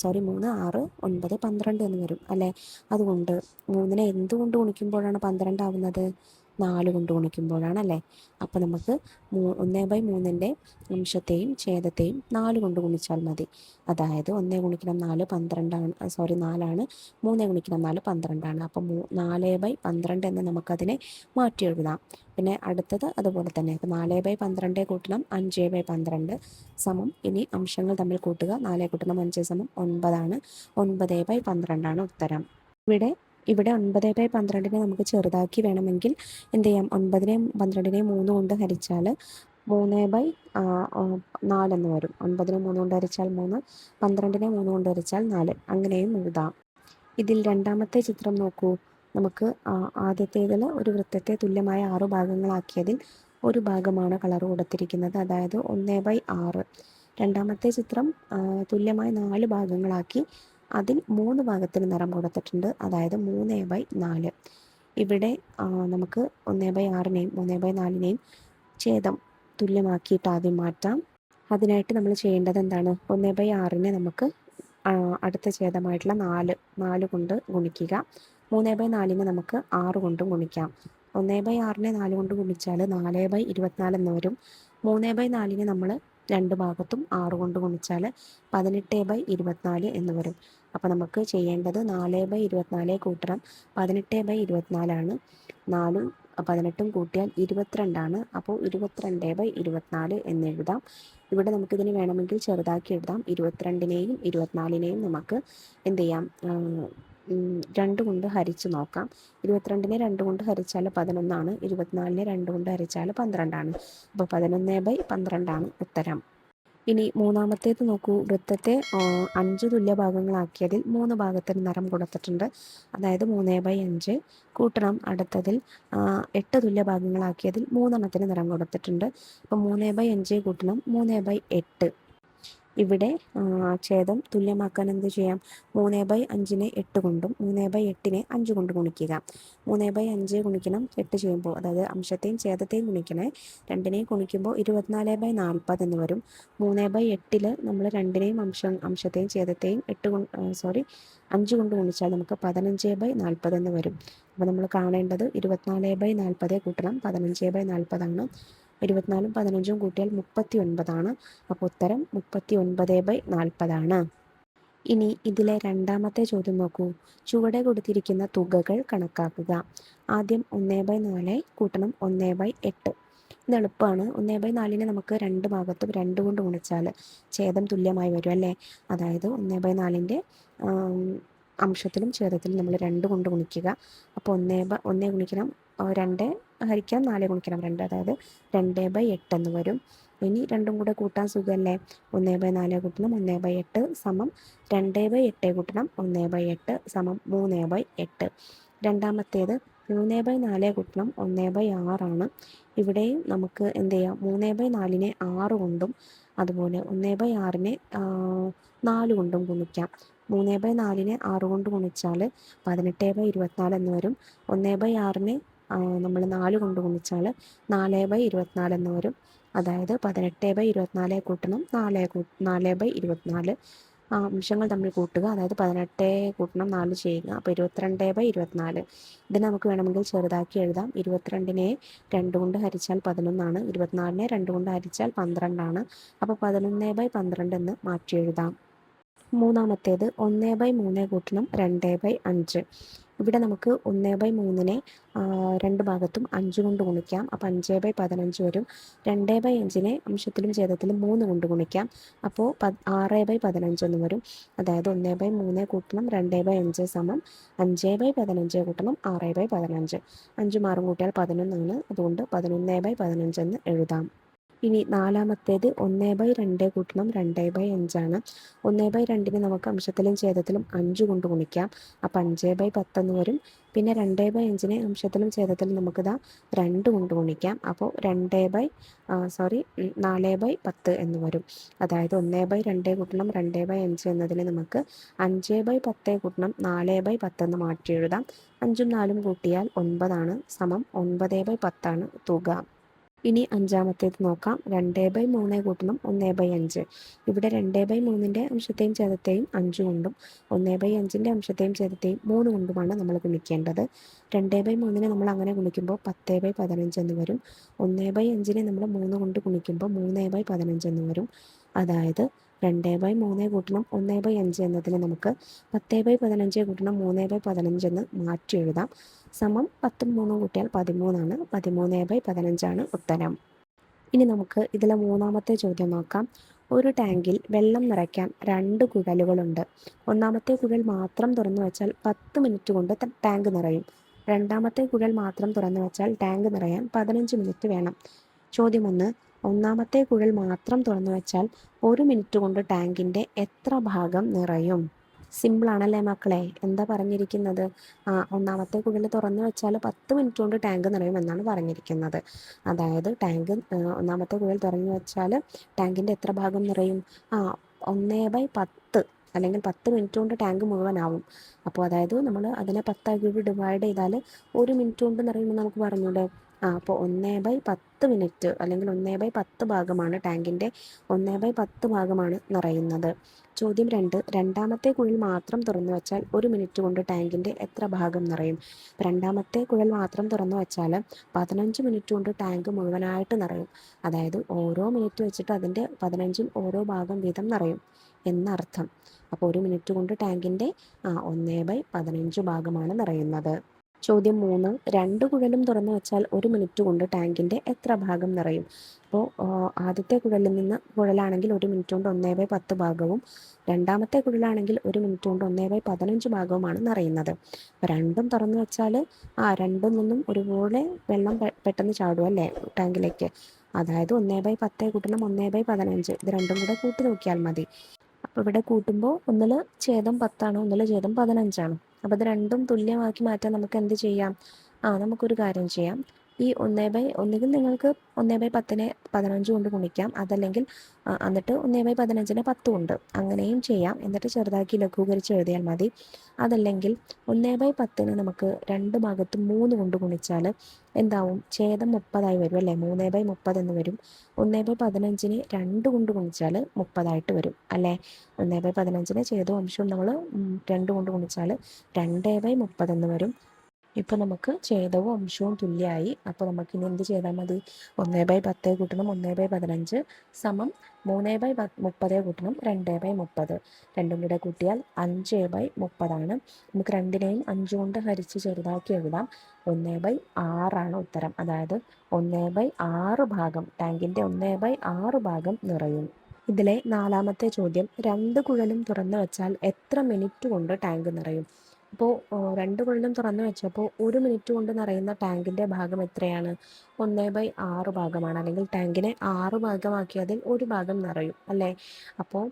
[SPEAKER 1] 6 9 12 എന്ന് വരും അല്ലേ. അതുകൊണ്ട് 3നെ എന്തുകൊണ്ട് ഗുണിക്കുമ്പോഴാണ് 12 ആവുന്നത്? 4 കൊണ്ട് ഗുണിക്കുമ്പോഴാണല്ലേ. അപ്പോൾ നമുക്ക് 1/3ൻ്റെ അംശത്തെയും ഛേദത്തെയും 4 കൊണ്ട് ഗുണിച്ചാൽ മതി. അതായത് 1 ഗുണിക്കണം 4 12 ആണ്. 4ആണ്. 3 ഗുണിക്കണം 4 12 ആണ്. അപ്പോൾ 4/12 എന്ന് നമുക്കതിനെ മാറ്റി എഴുതാം. പിന്നെ അടുത്തത് അതുപോലെ തന്നെ. അപ്പോൾ 4/12 കൂട്ടണം 5/12 സമം, ഇനി അംശങ്ങൾ തമ്മിൽ കൂട്ടുക. 4 കൂട്ടണം 5 സമം 9 ആണ്. 9/12 ആണ് ഉത്തരം. ഇവിടെ 9/12 നമുക്ക് ചെറുതാക്കി വേണമെങ്കിൽ എന്ത് ചെയ്യാം? 9നെ 12നെ 3 കൊണ്ട് ഹരിച്ചാൽ 3/4 എന്ന് വരും. 9നെ 3 കൊണ്ട് ഹരിച്ചാൽ 3, 12നെ 3 കൊണ്ട് ഹരിച്ചാൽ 4. അങ്ങനെയും എഴുതാം. ഇതിൽ രണ്ടാമത്തെ ചിത്രം നോക്കൂ. നമുക്ക് ആദ്യത്തേതിൽ ഒരു വൃത്തത്തെ തുല്യമായ 6 ഭാഗങ്ങളാക്കിയതിൽ ഒരു ഭാഗമാണ് കളർ കൊടുത്തിരിക്കുന്നത്. അതായത് 1/6. രണ്ടാമത്തെ ചിത്രം തുല്യമായ 4 ഭാഗങ്ങളാക്കി അതിൽ 3 ഭാഗത്തിന് നിറം കൊടുത്തിട്ടുണ്ട്. അതായത് 3/4. ഇവിടെ നമുക്ക് 1/6നെയും 3/4നെയും ഛേദം തുല്യമാക്കിയിട്ട് ആദ്യം മാറ്റാം. അതിനായിട്ട് നമ്മൾ ചെയ്യേണ്ടത് എന്താണ്? 1/6നെ നമുക്ക് അടുത്ത ഛേദമായിട്ടുള്ള 4 കൊണ്ട് ഗുണിക്കുക. 3/4നെ നമുക്ക് 6 കൊണ്ടും ഗുണിക്കാം. 1/6നെ 4 കൊണ്ട് ഗുണിച്ചാൽ 4/24 എന്ന് വരും. 3/4നെ നമ്മൾ രണ്ട് ഭാഗത്തും 6 കൊണ്ട് ഗുണിച്ചാൽ 18/24 എന്ന് വരും. അപ്പോൾ നമുക്ക് ചെയ്യേണ്ടത് 4/24 കൂട്ടണം 18/24 4ഉം 18ഉം കൂട്ടിയാൽ 22 അപ്പോൾ 22/24 എന്നെഴുതാം. ഇവിടെ നമുക്കിതിന് വേണമെങ്കിൽ ചെറുതാക്കി എഴുതാം. 22നെയും 24നെയും നമുക്ക് എന്ത് ചെയ്യാം, 2 കൊണ്ട് ഹരിച്ച് നോക്കാം. 22നെ 2 കൊണ്ട് ഹരിച്ചാൽ 11, 24നെ 2 കൊണ്ട് ഹരിച്ചാൽ 12. അപ്പോൾ 11/12 ഉത്തരം. ഇനി മൂന്നാമത്തേത് നോക്കൂ. വൃത്തത്തെ 5 തുല്യ ഭാഗങ്ങളാക്കിയതിൽ 3 ഭാഗത്തിന് നിറം കൊടുത്തിട്ടുണ്ട്. അതായത് 3/5 കൂട്ടണം അടുത്തതിൽ 8 തുല്യ ഭാഗങ്ങളാക്കിയതിൽ 3 നിറം കൊടുത്തിട്ടുണ്ട്. അപ്പോൾ 3/5 കൂട്ടണം 3/8. ഇവിടെ ഛേദം തുല്യമാക്കാൻ എന്ത് ചെയ്യാം, 3/5നെ 8 കൊണ്ടും 3/8നെ 5 കൊണ്ട് ഗുണിക്കുക. 3/5 ഗുണിക്കണം 8 ചെയ്യുമ്പോൾ, അതായത് അംശത്തെയും ഛേദത്തെയും ഗുണിക്കണേ. 2നെയും ഗുണിക്കുമ്പോൾ 24/40 എന്ന് വരും. 3/8 നമ്മൾ 2നെയും അംശത്തെയും ഛേദത്തെയും 5 കൊണ്ട് ഗുണിച്ചാൽ നമുക്ക് 15/40 എന്ന് വരും. അപ്പോൾ നമ്മൾ കാണേണ്ടത് 24/40 കൂട്ടണം 15/40 24ഉം 15ഉം കൂട്ടിയാൽ 39. അപ്പോൾ ഉത്തരം 39/40. ഇനി ഇതിലെ രണ്ടാമത്തെ ചോദ്യം നോക്കൂ. ചുവടെ കൊടുത്തിരിക്കുന്ന തുകകൾ കണക്കാക്കുക. ആദ്യം 1/4 കൂട്ടണം 1/8. ഇത് എളുപ്പമാണ്. 1/4നെ നമുക്ക് 2 ഭാഗത്തും 2 കൊണ്ട് ഗുണിച്ചാൽ ഛേദം തുല്യമായി വരും അല്ലേ. അതായത് 1/4ൻ്റെ അംശത്തിലും ഛേദത്തിലും നമ്മൾ 2 കൊണ്ട് ഗുണിക്കുക. അപ്പോൾ 1 ഗുണിക്കണം 2 ഹരിക്കണം 4 ഗുണിക്കണം 2, അതായത് 2/8 എന്ന് വരും. ഇനി രണ്ടും കൂടെ കൂട്ടാൻ സുഖമല്ലേ. 1/4 കൂട്ടണം 1/8 സമം 2/8 കൂട്ടണം 1/8 സമം 3/8. രണ്ടാമത്തേത് 3/4 കൂട്ടണം 1/6 ഇവിടെയും നമുക്ക് എന്ത് ചെയ്യാം, 3/4നെ 6 കൊണ്ടും അതുപോലെ 1/6നെ 4 കൊണ്ടും ഗുണിക്കാം. 3/4നെ 6 കൊണ്ട് ഗുണിച്ചാൽ 18/24 എന്ന് വരും. 1/6നെ നമ്മൾ 4 കൊണ്ട് ഗുണിച്ചാൽ 4/24 എന്ന് വരും. അതായത് 18/24 കൂട്ടണം 4/24. അംശങ്ങൾ തമ്മിൽ കൂട്ടുക, അതായത് 18 കൂട്ടണം 4 ചെയ്യുക. അപ്പോൾ 22/24. ഇതിന് നമുക്ക് വേണമെങ്കിൽ ചെറുതാക്കി എഴുതാം. 22നെ 2 കൊണ്ട് ഹരിച്ചാൽ 11, 24നെ 2 കൊണ്ട് ഹരിച്ചാൽ 12. അപ്പോൾ 11/12 എന്ന് മാറ്റി എഴുതാം. മൂന്നാമത്തേത് 1/3 കൂട്ടണം 2/5. ഇവിടെ നമുക്ക് 1/3നെ 2 ഭാഗത്തും 5 കൊണ്ട് ഗുണിക്കാം. അപ്പോൾ 5/15 വരും. 2/5നെ അംശത്തിലും ഛേദത്തിലും 3 കൊണ്ട് ഗുണിക്കാം. അപ്പോൾ 6/15 എന്ന് വരും. അതായത് 1/3 കൂട്ടണം 2/5 സമം 5/15 കൂട്ടണം 6/15. 5 മാറും കൂട്ടിയാൽ 11, അതുകൊണ്ട് 11/15 എന്ന് എഴുതാം. ഇനി നാലാമത്തേത് 1/2 കൂട്ടണം 2/5. 1/2നെ നമുക്ക് അംശത്തിലും ഛേദത്തിലും 5 കൊണ്ട് ഗുണിക്കാം. അപ്പോൾ 5/10 എന്ന് വരും. പിന്നെ 2/5നെ അംശത്തിലും ഛേദത്തിലും നമുക്കിതാ 2 കൊണ്ട് ഗുണിക്കാം. അപ്പോൾ 4/10 എന്ന് വരും. അതായത് 1/2 കൂട്ടണം 2/5 എന്നതിന് നമുക്ക് 5/10 കൂട്ടണം 4/10 എന്ന് മാറ്റി എഴുതാം. 5ഉം 4ഉം കൂട്ടിയാൽ 9 സമം 9/10 തുക. ഇനി അഞ്ചാമത്തേത് നോക്കാം. 2/3 കൂട്ടണം 1/5. ഇവിടെ 2/3ൻ്റെ അംശത്തെയും ഛേദത്തെയും 5 കൊണ്ടും 1/5ൻ്റെ അംശത്തെയും ഛേദത്തെയും 3 കൊണ്ടുമാണ് നമ്മൾ ഗുണിക്കേണ്ടത്. 2/3നെ നമ്മൾ അങ്ങനെ ഗുണിക്കുമ്പോൾ 10/15 എന്ന് വരും. 1/5നെ നമ്മൾ 3 കൊണ്ട് ഗുണിക്കുമ്പോൾ 3/15 എന്ന് വരും. അതായത് 2/3 കൂട്ടണം 1/5 എന്നതിന് നമുക്ക് 10/15 കൂട്ടണം 3/15 എന്ന് മാറ്റി എഴുതാം. സമം 10ഉം 3ഉം കൂട്ടിയാൽ 13, 13/15 ഉത്തരം. ഇനി നമുക്ക് ഇതിലെ മൂന്നാമത്തെ ചോദ്യം നോക്കാം. ഒരു ടാങ്കിൽ വെള്ളം നിറയ്ക്കാൻ 2 കുഴലുകളുണ്ട്. ഒന്നാമത്തെ കുഴൽ മാത്രം തുറന്നു വെച്ചാൽ 10 മിനിറ്റ് കൊണ്ട് ടാങ്ക് നിറയും. രണ്ടാമത്തെ കുഴൽ മാത്രം തുറന്നു വെച്ചാൽ ടാങ്ക് നിറയാൻ 15 മിനിറ്റ് വേണം. ചോദ്യം 1. ഒന്നാമത്തെ കുഴൽ മാത്രം തുറന്നു വെച്ചാൽ 1 മിനിറ്റ് കൊണ്ട് ടാങ്കിൻ്റെ എത്ര ഭാഗം നിറയും? സിമ്പിളാണല്ലേ മക്കളെ. എന്താ പറഞ്ഞിരിക്കുന്നത്? ഒന്നാമത്തെ കുഴൽ തുറന്നു വെച്ചാൽ 10 മിനിറ്റ് കൊണ്ട് ടാങ്ക് നിറയുമെന്നാണ് പറഞ്ഞിരിക്കുന്നത്. അതായത് ഒന്നാമത്തെ കുഴൽ തുറന്നു വെച്ചാൽ ടാങ്കിൻ്റെ എത്ര ഭാഗം നിറയും? 1/10 അല്ലെങ്കിൽ 10 മിനിറ്റ് കൊണ്ട് ടാങ്ക് മുഴുവനാവും. അപ്പോൾ അതായത് നമ്മൾ അതിനെ 10 ആക്കിയിട്ട് ഡിവൈഡ് ചെയ്താൽ 1 മിനിറ്റ് കൊണ്ട് നിറയുമെന്ന് നമുക്ക് പറഞ്ഞൂടെ. അപ്പോൾ 1/10 മിനിറ്റ് അല്ലെങ്കിൽ 1/10 ഭാഗമാണ് ടാങ്കിൻ്റെ 1/10 ഭാഗമാണ് നിറയുന്നത്. ചോദ്യം 2, രണ്ടാമത്തെ കുഴൽ മാത്രം തുറന്നു വെച്ചാൽ 1 മിനിറ്റ് കൊണ്ട് ടാങ്കിൻ്റെ എത്ര ഭാഗം നിറയും? രണ്ടാമത്തെ കുഴൽ മാത്രം തുറന്നു വെച്ചാൽ 15 മിനിറ്റ് കൊണ്ട് ടാങ്ക് മുഴുവനായിട്ട് നിറയും. അതായത് ഓരോ മിനിറ്റ് വെച്ചിട്ട് അതിൻ്റെ 15 ഓരോ ഭാഗം വീതം നിറയും എന്നർത്ഥം. അപ്പോൾ 1 മിനിറ്റ് കൊണ്ട് ടാങ്കിൻ്റെ 1/15 ഭാഗമാണ് നിറയുന്നത്. ചോദ്യം 3, രണ്ട് കുഴലും തുറന്നു വെച്ചാൽ 1 മിനിറ്റ് കൊണ്ട് ടാങ്കിൻ്റെ എത്ര ഭാഗം നിറയും? അപ്പോൾ ആദ്യത്തെ കുഴലാണെങ്കിൽ 1 മിനിറ്റ് കൊണ്ട് 1/10 ഭാഗവും, രണ്ടാമത്തെ കുഴലാണെങ്കിൽ 1 മിനിറ്റ് കൊണ്ട് 1/15 ഭാഗവുമാണ് നിറയുന്നത്. അപ്പോൾ രണ്ടും തുറന്നു വെച്ചാൽ രണ്ടും നിന്നും ഒരുപോലെ വെള്ളം പെട്ടെന്ന് ചാടും അല്ലേ ടാങ്കിലേക്ക്. അതായത് 1/10 കൂട്ടണം 1/15, ഇത് രണ്ടും കൂടെ കൂട്ടി നോക്കിയാൽ മതി. അപ്പോൾ ഇവിടെ കൂട്ടുമ്പോൾ ഒന്നിൽ ഛേദം 10 ഒന്നിൽ ഛേദം 15. അപ്പോൾ ഇത് രണ്ടും തുല്യമാക്കി മാറ്റാൻ നമുക്ക് എന്ത് ചെയ്യാം? നമുക്കൊരു കാര്യം ചെയ്യാം. ഈ ഒന്നുകിൽ നിങ്ങൾക്ക് 1/10നെ 15 കൊണ്ട് ഗുണിക്കാം, അതല്ലെങ്കിൽ എന്നിട്ട് 1/15നെ 10 കൊണ്ട് അങ്ങനെയും ചെയ്യാം. എന്നിട്ട് ചെറുതാക്കി ലഘൂകരിച്ച് എഴുതിയാൽ മതി. അതല്ലെങ്കിൽ 1/10നെ നമുക്ക് രണ്ട് ഭാഗത്തും 3 കൊണ്ട് ഗുണിച്ചാൽ എന്താവും? ഛേദം 30 വരും അല്ലേ? 3/30 എന്ന് വരും. 1/15നെ 2 കൊണ്ട് ഗുണിച്ചാൽ 30 വരും അല്ലേ? 1/15നെ ഛേദവും അംശവും നമ്മൾ 2 കൊണ്ട് ഗുണിച്ചാൽ 2/30 എന്ന് വരും. ഇപ്പോൾ നമുക്ക് ഛേദവും അംശവും തുല്യമായി. അപ്പോൾ നമുക്കിനി എന്ത് ചെയ്താൽ മതി? 1/10 കൂട്ടണം 1/15 സമം 3/30 കൂട്ടണം 2/30. രണ്ടും കൂടെ കൂട്ടിയാൽ 5/30. നമുക്ക് രണ്ടിനെയും 5 കൊണ്ട് ഹരിച്ച് ചെറുതാക്കി എഴുതാം. 1/6 ഉത്തരം. അതായത് 1/6 ഭാഗം, ടാങ്കിൻ്റെ 1/6 ഭാഗം നിറയും. ഇതിലെ 4ാമത്തെ ചോദ്യം, രണ്ട് കുഴലും തുറന്നു വെച്ചാൽ എത്ര മിനിറ്റ് കൊണ്ട് ടാങ്ക് നിറയും? അപ്പോൾ രണ്ട് കുഴലും തുറന്നു വെച്ചപ്പോൾ 1 മിനിറ്റ് കൊണ്ട് നിറയുന്ന ടാങ്കിൻ്റെ ഭാഗം എത്രയാണ്? 1/6 ഭാഗമാണ്. അല്ലെങ്കിൽ ടാങ്കിനെ 6 ഭാഗമാക്കിയതിൽ ഒരു ഭാഗം നിറയും അല്ലേ? അപ്പോൾ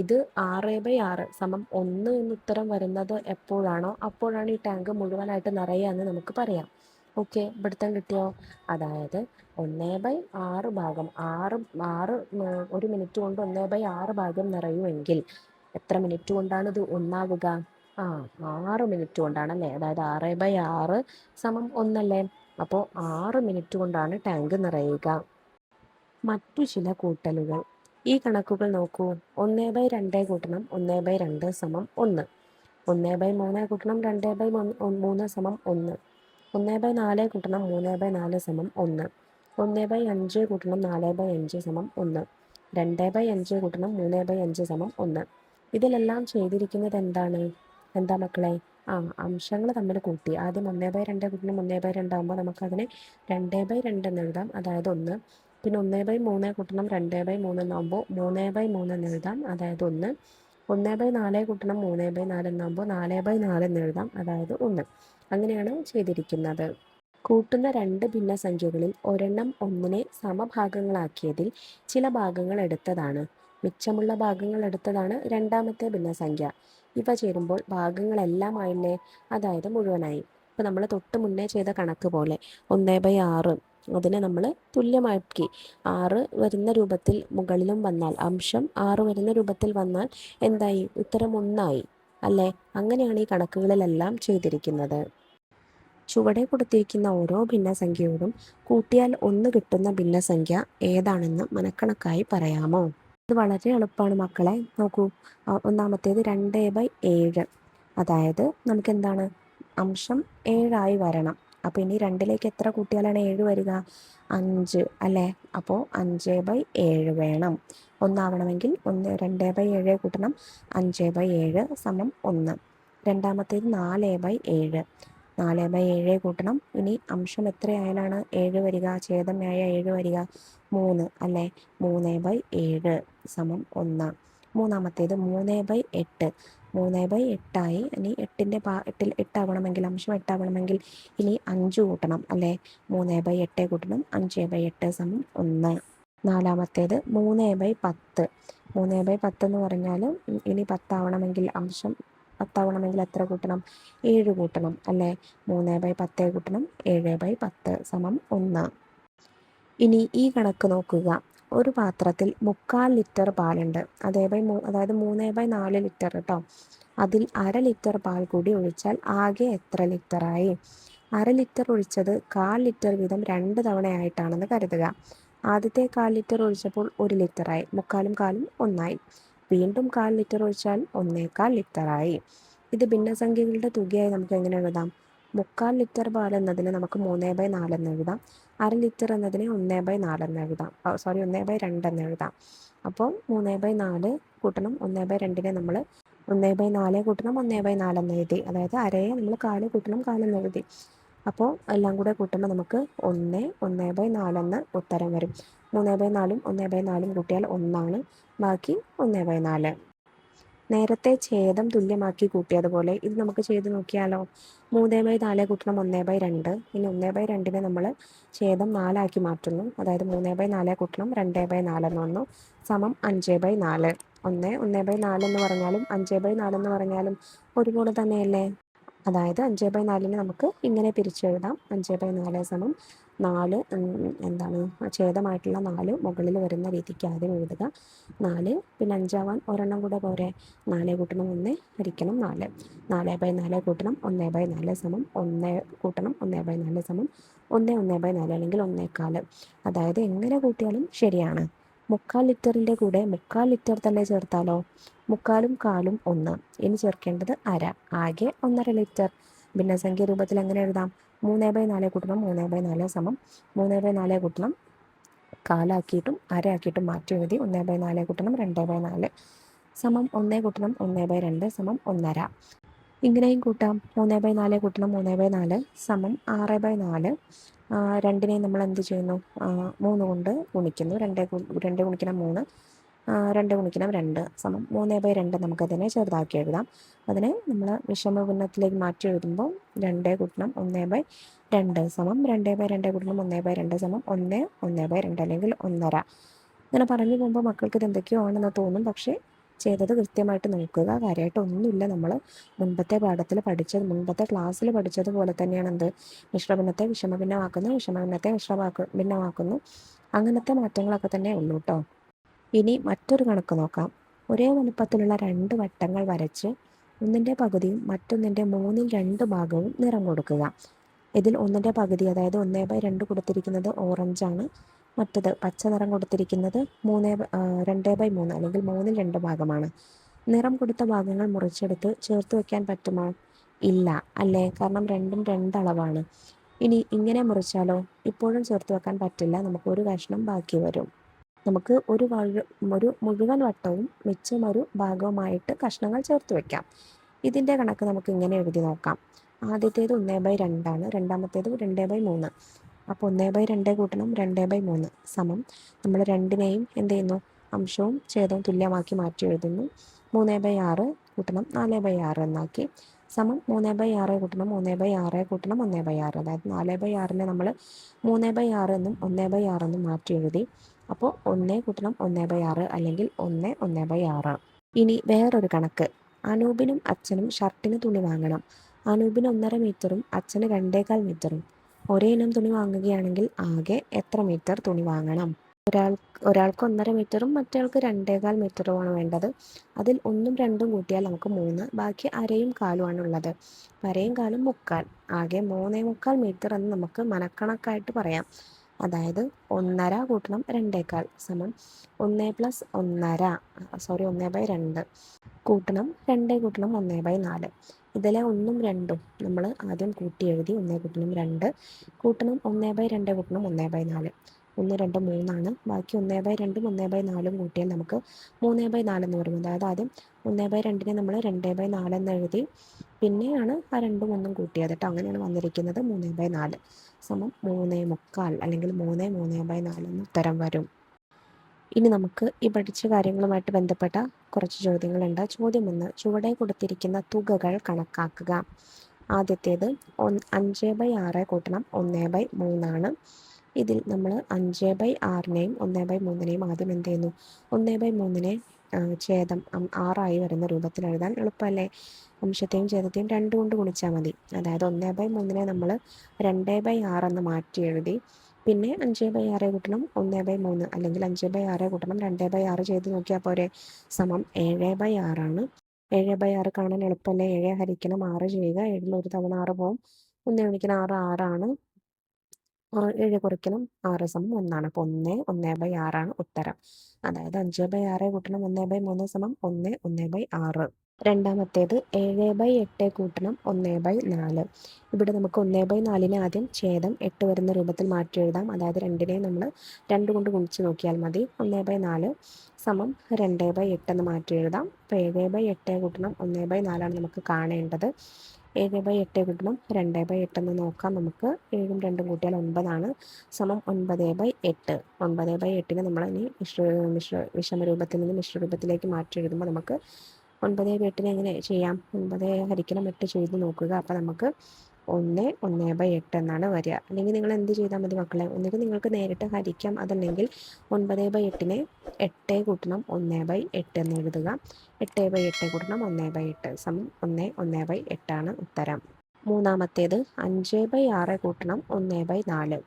[SPEAKER 1] ഇത് 6/6 സമം 1 എന്ന് ഉത്തരം വരുന്നത് എപ്പോഴാണോ അപ്പോഴാണ് ഈ ടാങ്ക് മുഴുവനായിട്ട് നിറയുക എന്ന് നമുക്ക് പറയാം. ഓക്കെ, പിടുത്തം കിട്ടിയോ? അതായത് 1/6 ഭാഗം 1 മിനിറ്റ് കൊണ്ട് 1/6 ഭാഗം നിറയുമെങ്കിൽ എത്ര മിനിറ്റ് കൊണ്ടാണ് ഇത് ഒന്നാവുക? 6 മിനിറ്റ് കൊണ്ടാണല്ലേ? അതായത് 6/6 സമം 1 അല്ലേ? അപ്പോൾ 6 മിനിറ്റ് കൊണ്ടാണ് ടാങ്ക് നിറയുക. മറ്റു ചില കൂട്ടലുകൾ. ഈ കണക്കുകൾ നോക്കൂ. 1/2 കൂട്ടണം 1/2 സമം 1. 1/3 കൂട്ടണം 2/3 സമം 1. 1/4 കൂട്ടണം 3/4 സമം 1. 1/5 കൂട്ടണം 4/5 സമം 1. 2/5 കൂട്ടണം 3/5 സമം 1. ഇതിലെല്ലാം ചെയ്തിരിക്കുന്നത് എന്താ മക്കളെ? അംശങ്ങൾ തമ്മിൽ കൂട്ടി. ആദ്യം 1/2 കൂട്ടണം 1/2 ആകുമ്പോൾ നമുക്കതിനെ 2/2 എന്ന് എഴുതാം, അതായത് 1. പിന്നെ 1/3 കൂട്ടണം 2/3 എന്നാകുമ്പോൾ 3/3 എന്ന് എഴുതാം, അതായത് 1. 1/4 കൂട്ടണം 3/4 എന്നാകുമ്പോൾ 4/4 എന്ന് എഴുതാം, അതായത് 1. അങ്ങനെയാണ് ചെയ്തിരിക്കുന്നത്. കൂട്ടുന്ന രണ്ട് ഭിന്നസംഖ്യകളിൽ ഒരെണ്ണം ഒന്നിനെ സമഭാഗങ്ങളാക്കിയതിൽ ചില ഭാഗങ്ങൾ എടുത്തതാണ്. മിച്ചമുള്ള ഭാഗങ്ങൾ എടുത്തതാണ് രണ്ടാമത്തെ ഭിന്നസംഖ്യ. ഇവ ചേരുമ്പോൾ ഭാഗങ്ങളെല്ലാം ആയില്ലേ? അതായത് മുഴുവനായി. ഇപ്പോൾ നമ്മൾ തൊട്ട് മുന്നേ ചെയ്ത കണക്ക് പോലെ 1/6 അതിനെ നമ്മൾ തുല്യമാക്കി 6 വരുന്ന രൂപത്തിൽ മുകളിലും വന്നാൽ, അംശം 6 വരുന്ന രൂപത്തിൽ വന്നാൽ എന്തായി? ഉത്തരം 1 അല്ലേ? അങ്ങനെയാണ് ഈ കണക്കുകളിലെല്ലാം ചെയ്തിരിക്കുന്നത്. ചുവടെ കൊടുത്തിരിക്കുന്ന ഓരോ ഭിന്നസംഖ്യയോടും കൂട്ടിയാൽ 1 കിട്ടുന്ന ഭിന്നസംഖ്യ ഏതാണെന്ന് മനക്കണക്കായി പറയാമോ? ഇത് വളരെ എളുപ്പമാണ് മക്കളെ. നോക്കൂ, ഒന്നാമത്തേത് 2/7. അതായത് നമുക്ക് എന്താണ്? അംശം 7 വരണം. അപ്പോൾ ഇനി 2ലേക്ക് എത്ര കൂട്ടിയാലാണ് 7 വരിക? 5 അല്ലേ? അപ്പോൾ 5/7 വേണം. ഒന്നാവണമെങ്കിൽ 2/7 കൂട്ടണം 5/7 സമം 1. രണ്ടാമത്തേത് 4/7. 4/7 കൂട്ടണം. ഇനി അംശം എത്രയായാലാണ് 7 വരിക? ഛേദമായ 7 വരിക? 3 അല്ലേ? 3/7 സമം 1. മൂന്നാമത്തേത് 3/8. 3/8 ഇനി 8 ആവണമെങ്കിൽ, അംശം 8 ആവണമെങ്കിൽ ഇനി 5 കൂട്ടണം അല്ലേ? 3/8 കൂട്ടണം 5/8 സമം 1. നാലാമത്തേത് 3/10. 3/10 എന്ന് പറഞ്ഞാൽ ഇനി 10 ആവണമെങ്കിൽ, അംശം 10 ആവണമെങ്കിൽ എത്ര കൂട്ടണം? 7 കൂട്ടണം അല്ലേ? 3/10 കൂട്ടണം 7/10 സമം 1. ഇനി ഈ കണക്ക് നോക്കുക. ഒരു പാത്രത്തിൽ 3/4 ലിറ്റർ പാലുണ്ട്. അതായത് 3/4 ലിറ്റർ കേട്ടോ. അതിൽ 1/2 ലിറ്റർ പാൽ കൂടി ഒഴിച്ചാൽ ആകെ എത്ര ലിറ്ററായി? ലിറ്റർ ഒഴിച്ചത് 1/4 ലിറ്റർ വീതം 2 തവണയായിട്ടാണെന്ന് കരുതുക. ആദ്യത്തെ 1/4 ലിറ്റർ ഒഴിച്ചപ്പോൾ 1 ലിറ്ററായി, മുക്കാലും കാലും ഒന്നായി. വീണ്ടും 1/4 ലിറ്റർ ഒഴിച്ചാൽ 1/4 ലിറ്ററായി. ഇത് ഭിന്നസംഖ്യകളുടെ തുകയായി നമുക്ക് എങ്ങനെ എഴുതാം? 1/4 ലിറ്റർ പാൽ എന്നതിന് നമുക്ക് 3/4 എന്ന് എഴുതാം. 1/2 ലിറ്റർ എന്നതിന് 1/4 എന്ന് എഴുതാം. 1/2 എന്ന് എഴുതാം. അപ്പോൾ 3/4 കൂട്ടണം 1/2 നമ്മൾ 1/4 കൂട്ടണം 1/4 എന്ന് എഴുതി. അതായത് അരയെ നമ്മൾ 1/4 കൂട്ടണം 1/4 എന്ന് എഴുതി. അപ്പോൾ എല്ലാം കൂടെ കൂട്ടുമ്പോൾ നമുക്ക് 1/4 എന്ന് ഉത്തരം വരും. 3/4 1/4 കൂട്ടിയാൽ 1 ബാക്കി 1/4. നേരത്തെ ഛേദം തുല്യമാക്കി കൂട്ടിയതുപോലെ ഇത് നമുക്ക് ചെയ്ത് നോക്കിയാലോ? 3/4 കൂട്ടണം 1/2. ഇനി 1/2 നമ്മൾ ഛേദം 4 മാറ്റുന്നു. അതായത് 3/4 കൂട്ടണം 2/4 എന്ന് വന്നു, സമം 5/4. 1/4 എന്ന് പറഞ്ഞാലും 5/4 എന്ന് പറഞ്ഞാലും ഒരുപോലെ തന്നെയല്ലേ? അതായത് 5/4 നമുക്ക് ഇങ്ങനെ പിരിച്ചെഴുതാം. 5/4 സമം 4 ഛേദമായിട്ടുള്ള 4 മുകളിൽ വരുന്ന രീതിക്ക് ആദ്യം എഴുതുക. 4 പിന്നെ 5 ആവാൻ ഒരെണ്ണം കൂടെ പോരെ. 4 കൂട്ടണം 1 ഹരിക്കണം 4. 4/4 കൂട്ടണം 1/4 സമം 1 കൂട്ടണം 1/4 സമം 1/4 അല്ലെങ്കിൽ 1/4. അതായത് എങ്ങനെ കൂട്ടിയാലും ശരിയാണ്. 1/4 ലിറ്ററിൻ്റെ കൂടെ 1/4 ലിറ്റർ തന്നെ ചേർത്താലോ? 1/4ഉം 1/4ഉം 1. ഇനി ചേർക്കേണ്ടത് അര, ആകെ 1/2 ലിറ്റർ. ഭിന്നസംഖ്യ രൂപത്തിൽ എങ്ങനെ എഴുതാം? 3/4 കൂട്ടണം 3/4 സമം 3/4 കൂട്ടണം 1/4 ആക്കിയിട്ടും അര ആക്കിയിട്ടും മാറ്റി എഴുതി. 1/4 കൂട്ടണം 2/4 സമം 1 കൂട്ടണം 1/2 സമം 1/2. ഇങ്ങനെയും കൂട്ടാം. 3/4 കൂട്ടണം 3/4 സമം 6/4. രണ്ടിനെയും നമ്മൾ എന്ത് ചെയ്യുന്നു? 3 കൊണ്ട് ഗുണിക്കുന്നു. 2 ഗുണിക്കണം 3, 2 ഗുണിക്കണം 2 സമം 3/2. നമുക്കതിനെ ചെറുതാക്കി എഴുതാം. അതിനെ നമ്മൾ വിഷമഭിന്നത്തിലേക്ക് മാറ്റി എഴുതുമ്പോൾ 2 കൂട്ടണം 1/2 സമം 2/2 കൂട്ടണം 1/2 സമം 1/2 അല്ലെങ്കിൽ 1/2. ഇങ്ങനെ പറഞ്ഞു പോകുമ്പോൾ മക്കൾക്ക് ഇത് എന്തൊക്കെയോ ആണെന്ന് തോന്നും. പക്ഷേ ചെയ്തത് കൃത്യമായിട്ട് നോക്കുക. കാര്യമായിട്ട് ഒന്നുമില്ല. നമ്മൾ മുൻപത്തെ ക്ലാസ്സിൽ പഠിച്ചതുപോലെ തന്നെയാണ് എന്ത്? മിശ്രഭിന്നത്തെ വിഷമഭിന്നമാക്കുന്നു, വിഷമഭിന്നത്തെ മിശ്രഭിന്നമാക്കുന്നു. അങ്ങനത്തെ മാറ്റങ്ങളൊക്കെ തന്നെ ഉള്ളൂ കേട്ടോ. ഇനി മറ്റൊരു കണക്ക് നോക്കാം. ഒരേ വലുപ്പത്തിലുള്ള 2 വട്ടങ്ങൾ വരച്ച് ഒന്നിൻ്റെ പകുതിയും മറ്റൊന്നിൻ്റെ 2 ഭാഗവും നിറം കൊടുക്കുക. ഇതിൽ ഒന്നിൻ്റെ പകുതി, അതായത് 1/2 കൊടുത്തിരിക്കുന്നത് ഓറഞ്ചാണ്. മറ്റത് പച്ച നിറം കൊടുത്തിരിക്കുന്നത് 2/3 അല്ലെങ്കിൽ 2 ഭാഗമാണ്. നിറം കൊടുത്ത ഭാഗങ്ങൾ മുറിച്ചെടുത്ത് ചേർത്ത് വയ്ക്കാൻ പറ്റുമോ? ഇല്ല അല്ലേ? കാരണം രണ്ടും 2 അളവാണ്. ഇനി ഇങ്ങനെ മുറിച്ചാലോ? ഇപ്പോഴും ചേർത്ത് വെക്കാൻ പറ്റില്ല. നമുക്ക് ഒരു കഷ്ണം ബാക്കി വരും. നമുക്ക് ഒരു മുഴുവൻ വട്ടവും മിച്ചം ഒരു ഭാഗവുമായിട്ട് കഷ്ണങ്ങൾ ചേർത്ത് വയ്ക്കാം. ഇതിൻ്റെ കണക്ക് നമുക്ക് ഇങ്ങനെ എഴുതി നോക്കാം. ആദ്യത്തേത് 1/2 ആണ്, രണ്ടാമത്തേത് 2/3. അപ്പോൾ 1/2 കൂട്ടണം 2/3 സമം നമ്മൾ രണ്ടിനെയും എന്ത് ചെയ്യുന്നു? അംശവും ഛേദവും തുല്യമാക്കി മാറ്റി എഴുതുന്നു. 3/6 കൂട്ടണം 4/6 എന്നാക്കി സമം 3/6 കൂട്ടണം 1/6 കൂട്ടണം 1/6. അതായത് 4/6 നമ്മൾ 3/6 എന്നും 1/6 എന്നും മാറ്റി എഴുതി. അപ്പോൾ 1 കൂട്ടണം 1/6 അല്ലെങ്കിൽ 1/6. ഇനി വേറൊരു കണക്ക്. അനൂപിനും അച്ഛനും ഷർട്ടിന് തുണി വാങ്ങണം. അനൂപിന് 1.5 മീറ്ററും അച്ഛന് 2.25 മീറ്ററും. ഒരേ ഇനം തുണി വാങ്ങുകയാണെങ്കിൽ ആകെ എത്ര മീറ്റർ തുണി വാങ്ങണം? ഒരാൾക്ക് 1.5 മീറ്ററും മറ്റേയാൾക്ക് 2.25 മീറ്ററുമാണ് വേണ്ടത്. അതിൽ 1ഉം 2ഉം കൂട്ടിയാൽ നമുക്ക് 3, ബാക്കി അരയും കാലുമാണ് ഉള്ളത്. അരയും കാലും 1/4, ആകെ 3.25 മീറ്റർ എന്ന് നമുക്ക് മനക്കണക്കായിട്ട് പറയാം. അതായത് 1.5 കൂട്ടണം 2.25 സമം 1 + 1.5 കൂട്ടണം 2 കൂട്ടണം 1/4. ഇതിലെ 1ഉം 2ഉം നമ്മൾ ആദ്യം കൂട്ടി എഴുതി. 1 കൂട്ടണം 2 കൂട്ടണം 1/2 കൂട്ടണം 1/4. 1, 2, 3 ബാക്കി 1/2ഉം 1/4ഉം കൂട്ടിയാൽ നമുക്ക് 3/4 എന്ന് പറയും. അതായത് ആദ്യം 1/2 നമ്മൾ 2/4 എന്ന് എഴുതി, പിന്നെയാണ് ആ 2ഉം 1ഉം കൂട്ടിയത് കേട്ടോ. അങ്ങനെയാണ് വന്നിരിക്കുന്നത്. 3/4 സമം 3/4 അല്ലെങ്കിൽ 3/4 എന്ന് ഉത്തരം വരും. ഇനി നമുക്ക് ഈ പഠിച്ച കാര്യങ്ങളുമായിട്ട് ബന്ധപ്പെട്ട കുറച്ച് ചോദ്യങ്ങളുണ്ട്. ചോദ്യം 1. ചുവടെ കൊടുത്തിരിക്കുന്ന തുകകൾ കണക്കാക്കുക. ആദ്യത്തേത് 5/6 കൂട്ടണം 1/3 ഇതിൽ നമ്മൾ 5/6നെയും 1/3നെയും ആദ്യം എന്ത് ചെയ്യുന്നു? 1/3നെ ഛേദം 6 വരുന്ന രൂപത്തിൽ എഴുതാൻ എളുപ്പമല്ലേ? അംശത്തെയും ഛേദത്തെയും 2 കൊണ്ട് ഗുണിച്ചാൽ മതി. അതായത് 1/3നെ നമ്മൾ 2/6 എന്ന് മാറ്റി എഴുതി. പിന്നെ 5/6 കൂട്ടണം 1/3 അല്ലെങ്കിൽ 5/6 കൂട്ടണം 2/6 ചെയ്ത് നോക്കിയാൽ പോരെ. സമം 7/6 ആണ്. 7/6 കാണാൻ എളുപ്പമല്ലേ? 7 ഹരിക്കണം 6 ചെയ്യുക. 7 ഒരു തവണ 6 പോവും. 1 × 6 6ആണ്. 7 കുറയ്ക്കണം 6 = 1 അപ്പോൾ 1 ഉത്തരം. അതായത് 5/6 കൂട്ടണം 1/3 1 1/6. രണ്ടാമത്തേത് 7/8 കൂട്ടണം 1/4. ഇവിടെ നമുക്ക് 1/4 ആദ്യം ഛേദം 8 വരുന്ന രൂപത്തിൽ മാറ്റി എഴുതാം. അതായത് 2നെ നമ്മൾ 2 കൊണ്ട് ഗുണിച്ച് നോക്കിയാൽ മതി. 1/4 = 2/8 എന്ന് മാറ്റി എഴുതാം. അപ്പോൾ 7/8 കൂട്ടണം 1/4 നമുക്ക് കാണേണ്ടത്. 7/8 കൂട്ടണം 2/8 എന്ന് നോക്കാം. നമുക്ക് 7ഉം 2ഉം കൂട്ടിയാൽ 9 9/8. 9/8നെ നമ്മൾ ഇനി വിഷമരൂപത്തിൽ നിന്ന് മിശ്രരൂപത്തിലേക്ക് മാറ്റി എഴുതുമ്പോൾ നമുക്ക് 9/8 എങ്ങനെ ചെയ്യാം? 9 × 8 ചെയ്ത് നോക്കുക. അപ്പോൾ നമുക്ക് 1/8 എന്നാണ് വരിക. അല്ലെങ്കിൽ നിങ്ങൾ എന്ത് ചെയ്താൽ മതി മക്കളെ? ഒന്നുകിൽ നിങ്ങൾക്ക് നേരിട്ട് ഹരിക്കാം, അതല്ലെങ്കിൽ 9/8നെ 8 കൂട്ടണം 1/8 എന്ന് എഴുതുക. 8/8 കൂട്ടണം 1/8 1/8 ഉത്തരം. മൂന്നാമത്തേത് 5/6 കൂട്ടണം 1/4.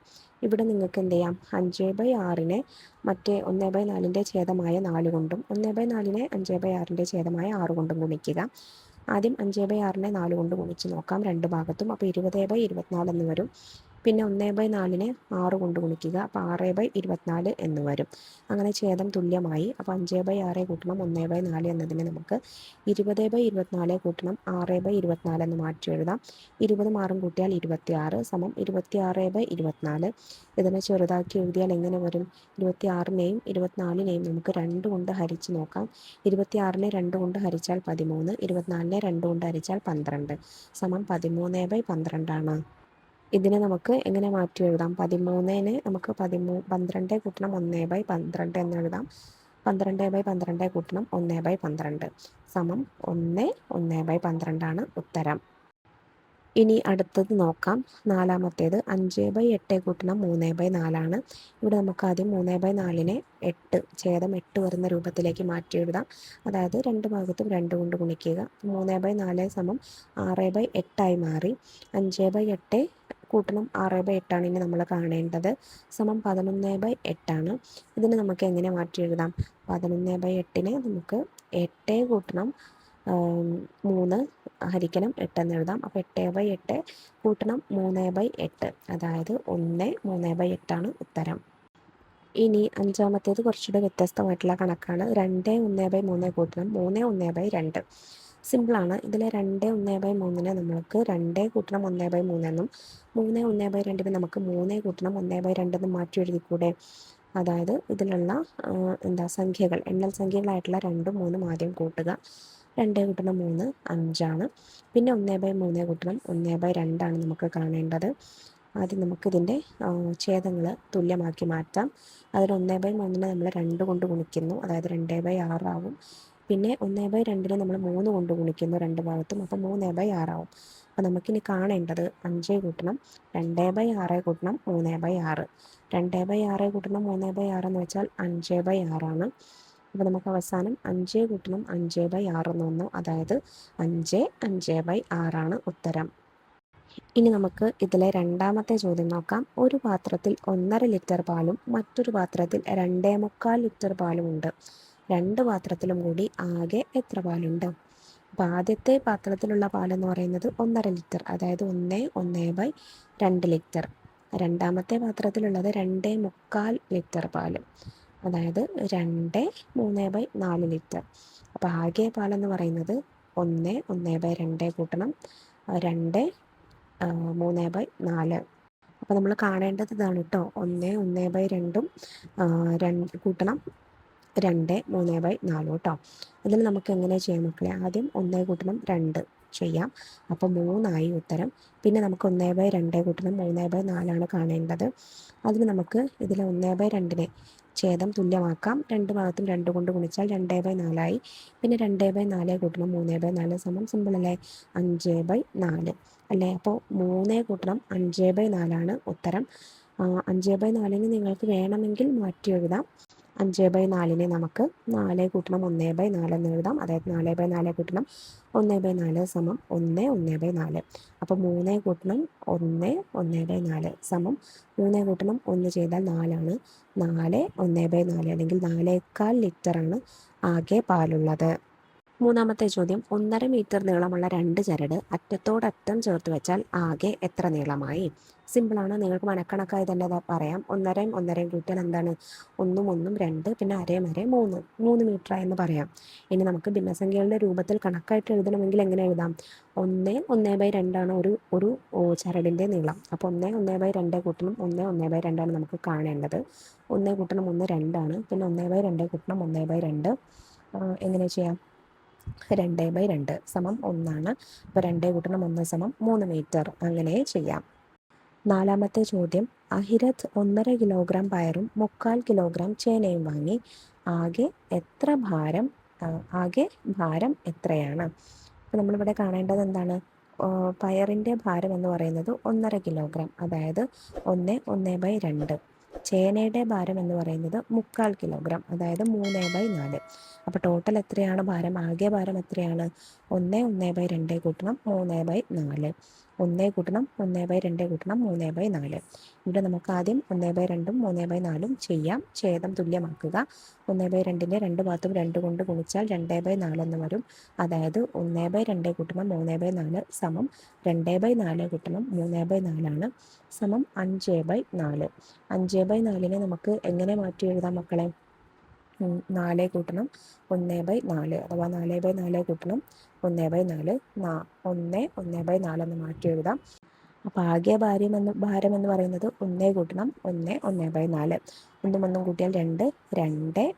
[SPEAKER 1] ഇവിടെ നിങ്ങൾക്ക് എന്ത് ചെയ്യാം? 5/6നെ മറ്റേ 1/4ൻ്റെ ഛേദമായ 4 കൊണ്ടും 1/4നെ 5/6ൻ്റെ ഛേദമായ 6 കൊണ്ടും ഗുണിക്കുക. ആദ്യം 5/6നെ 4 കൊണ്ട് ഗുണിച്ച് നോക്കാം രണ്ട് ഭാഗത്തും. അപ്പോൾ 20/24 എന്ന് വരും. പിന്നെ 1/4നെ 6 കൊണ്ട് ഗുണിക്കുക. അപ്പോൾ 6/24 എന്ന് വരും. അങ്ങനെ ഛേദം തുല്യമായി. അപ്പോൾ 5/6 കൂട്ടണം 1/4 എന്നതിനെ നമുക്ക് 20/24 കൂട്ടണം 6/24 എന്ന് മാറ്റി എഴുതാം. 20ഉം 6ഉം കൂട്ടിയാൽ 26 26/24. ഇതിനെ ചെറുതാക്കി എഴുതിയാൽ എങ്ങനെ വരും? 26നെയും 24നെയും നമുക്ക് 2 കൊണ്ട് ഹരിച്ച് നോക്കാം. 26നെ 2 കൊണ്ട് ഹരിച്ചാൽ 13, 24നെ 2 കൊണ്ട് ഹരിച്ചാൽ 12 13/12 ആണ്. ഇതിനെ നമുക്ക് എങ്ങനെ മാറ്റി എഴുതാം? 13നെ നമുക്ക് 12 കൂട്ടണം 1/12 എന്ന് എഴുതാം. 12/12 കൂട്ടണം 1/12 1/12 ആണ് ഉത്തരം. ഇനി അടുത്തത് നോക്കാം. നാലാമത്തേത് 5/8 കൂട്ടണം 3/4 ആണ്. ഇവിടെ നമുക്ക് ആദ്യം 3/4നെ 8 ഛേദം 8 വരുന്ന രൂപത്തിലേക്ക് മാറ്റി എഴുതാം. അതായത് രണ്ട് ഭാഗത്തും 2 കൊണ്ട് ഗുണിക്കുക. 3/4 6/8 മാറി. 5/8 കൂട്ടണം 6/8 ആണ് ഇനി നമ്മൾ കാണേണ്ടത്. 11/8 ആണ്. ഇതിന് നമുക്ക് എങ്ങനെ മാറ്റി എഴുതാം? 11/8നെ നമുക്ക് 8 കൂട്ടണം 3 ഹരിക്കണം 8 എന്ന് എഴുതാം. അപ്പോൾ 8/8 കൂട്ടണം 3/8 അതായത് 1/3/8 ആണ് ഉത്തരം. ഇനി അഞ്ചാമത്തേത് കുറച്ചുകൂടെ വ്യത്യസ്തമായിട്ടുള്ള കണക്കാണ്. 2 1/3 കൂട്ടണം 3 1/2. സിമ്പിളാണ്. ഇതിലെ 2 1/3നെ നമ്മൾക്ക് 2 കൂട്ടണം 1/3 എന്നും 3 1/2നെ നമുക്ക് 3 കൂട്ടണം 1/2 എന്നും മാറ്റി എഴുതിക്കൂടെ? അതായത് ഇതിലുള്ള സംഖ്യകൾ എണ്ണൽ സംഖ്യകളായിട്ടുള്ള 2ഉം 3ഉം ആദ്യം കൂട്ടുക. 2 കൂട്ടണം 3 5 ആണ്. പിന്നെ 1/3 കൂട്ടണം 1/2 ആണ് നമുക്ക് കാണേണ്ടത്. ആദ്യം നമുക്കിതിൻ്റെ ഛേദങ്ങൾ തുല്യമാക്കി മാറ്റാം. അതിൽ 1/3നെ നമ്മൾ 2 കൊണ്ട് ഗുണിക്കുന്നു. അതായത് 2/6 ആവും. പിന്നെ 1/2നെ നമ്മൾ 3 കൊണ്ട് ഗുണിക്കുന്നു രണ്ട് ഭാഗത്തും. അപ്പോൾ 3/6 ആവും. അപ്പോൾ നമുക്കിനി കാണേണ്ടത് 5 കൂട്ടണം 2/6 കൂട്ടണം 3/6. 2/6 കൂട്ടണം 3/6 എന്ന് വെച്ചാൽ 5/6 ആണ്. അപ്പോൾ നമുക്ക് അവസാനം 5 കൂട്ടണം 5/6 എന്ന് വന്നു. അതായത് 5 5/6 ആണ് ഉത്തരം. ഇനി നമുക്ക് ഇതിലെ രണ്ടാമത്തെ ചോദ്യം നോക്കാം. ഒരു പാത്രത്തിൽ 1.5 ലിറ്റർ പാലും മറ്റൊരു പാത്രത്തിൽ 2.25 ലിറ്റർ പാലും ഉണ്ട്. രണ്ട് പാത്രത്തിലും കൂടി ആകെ എത്ര പാലുണ്ട്? അപ്പോൾ ആദ്യത്തെ പാത്രത്തിലുള്ള പാലെന്ന് പറയുന്നത് 1.5 ലിറ്റർ, അതായത് 1/2 ലിറ്റർ. രണ്ടാമത്തെ പാത്രത്തിലുള്ളത് 2.25 ലിറ്റർ പാല്, അതായത് 2/3/4 ലിറ്റർ. അപ്പോൾ ആകെ പാലെന്ന് പറയുന്നത് 1/2 കൂട്ടണം 2/3/4. അപ്പോൾ നമ്മൾ കാണേണ്ടത് ഇതാണ് കേട്ടോ. 1/2 കൂട്ടണം 2/3/4 കേട്ടോ. അതിൽ നമുക്ക് എങ്ങനെ ചെയ്യാം മക്കളെ? ആദ്യം 1 കൂട്ടണം 2 ചെയ്യാം. അപ്പോൾ 3 ഉത്തരം. പിന്നെ നമുക്ക് 1/2 കൂട്ടണം 3/4 കാണേണ്ടത്. അതിന് നമുക്ക് ഇതിൽ 1/2നെ ഛേദം തുല്യമാക്കാം. രണ്ട് ഭാഗത്തും 2 കൊണ്ട് ഗുണിച്ചാൽ 2/4 പിന്നെ 2/4 കൂട്ടണം 3/4 സിമ്പിൾ അല്ലേ? 5/4 അല്ലേ? അപ്പോൾ 3 കൂട്ടണം 5/4 ഉത്തരം. 5/4ന് നിങ്ങൾക്ക് വേണമെങ്കിൽ മാറ്റി എഴുതാം. 5/4നെ നമുക്ക് 4 കൂട്ടണം 1/4 എന്ന് എഴുതാം. അതായത് 4/4 കൂട്ടണം 1/4 1 1/4. അപ്പോൾ 3 കൂട്ടണം 1 1/4 3 കൂട്ടണം 1 ചെയ്താൽ 4 ആണ്. 4 1/4 അല്ലെങ്കിൽ 4.25 ലിറ്ററാണ് ആകെ പാലുള്ളത്. മൂന്നാമത്തെ ചോദ്യം, 1.5 മീറ്റർ നീളമുള്ള 2 ചരട് അറ്റത്തോടറ്റം ചേർത്ത് വെച്ചാൽ ആകെ എത്ര നീളമായി? സിമ്പിളാണ്, നിങ്ങൾക്ക് മനക്കണക്കായി തന്നെ പറയാം. 1.5 കൂട്ടിയാൽ എന്താണ്? 1 2, പിന്നെ 1/2 3 മീറ്റർ എന്ന് പറയാം. ഇനി നമുക്ക് ഭിന്നസംഖ്യകളുടെ രൂപത്തിൽ കണക്കായിട്ട് എഴുതണമെങ്കിൽ എങ്ങനെ എഴുതാം? 1 ഒരു ചരടിൻ്റെ നീളം. അപ്പോൾ 1 കൂട്ടണം 1 നമുക്ക് കാണേണ്ടത്. 1 കൂട്ടണം 1 2, പിന്നെ 1/2 കൂട്ടണം 1/2. എങ്ങനെ ചെയ്യാം? 2/2 സമം 1. അപ്പോൾ 2 കൂട്ടണം 1 സമം 3 മീറ്റർ. അങ്ങനെ ചെയ്യാം. നാലാമത്തെ ചോദ്യം, അഹിരത് 1.5 കിലോഗ്രാം പയറും 3/4 കിലോഗ്രാം ചേനയും വാങ്ങി. ആകെ ഭാരം എത്രയാണ്? അപ്പോൾ നമ്മളിവിടെ കാണേണ്ടത് എന്താണ്? പയറിൻ്റെ ഭാരം എന്ന് പറയുന്നത് 1.5 കിലോഗ്രാം, അതായത് 1/2. ചേനയുടെ ഭാരം എന്ന് പറയുന്നത് 3/4 കിലോഗ്രാം, അതായത് 3/4. അപ്പോൾ ടോട്ടൽ എത്രയാണ് ഭാരം? ആകെ ഭാരം എത്രയാണ്? 1/2 കൂട്ടണം 3/4. 1 കൂട്ടണം 1/2 കൂട്ടണം 3/4. ഇവിടെ നമുക്ക് ആദ്യം 1/2 3/4 ചെയ്യാം. ഛേദം തുല്യമാക്കുക. 1/2 രണ്ട് ഭാഗത്തും 2 കൊണ്ട് ഗുണിച്ചാൽ 2/4 എന്ന് വരും. അതായത് 1/2 കൂട്ടണം 3/4 സമം 2/4 കൂട്ടണം 3/4 സമം 5/4. 5/4 നമുക്ക് എങ്ങനെ മാറ്റി എഴുതാം മക്കളെ? 4 കൂട്ടണം 1/4, അഥവാ 4/4 കൂട്ടണം 1/4, 1/4 എന്ന് മാറ്റി എഴുതാം. അപ്പോൾ ആകെ ഭാരം എന്ന് പറയുന്നത് 1 കൂട്ടണം 1/4. 1 കൂട്ടിയാൽ 2,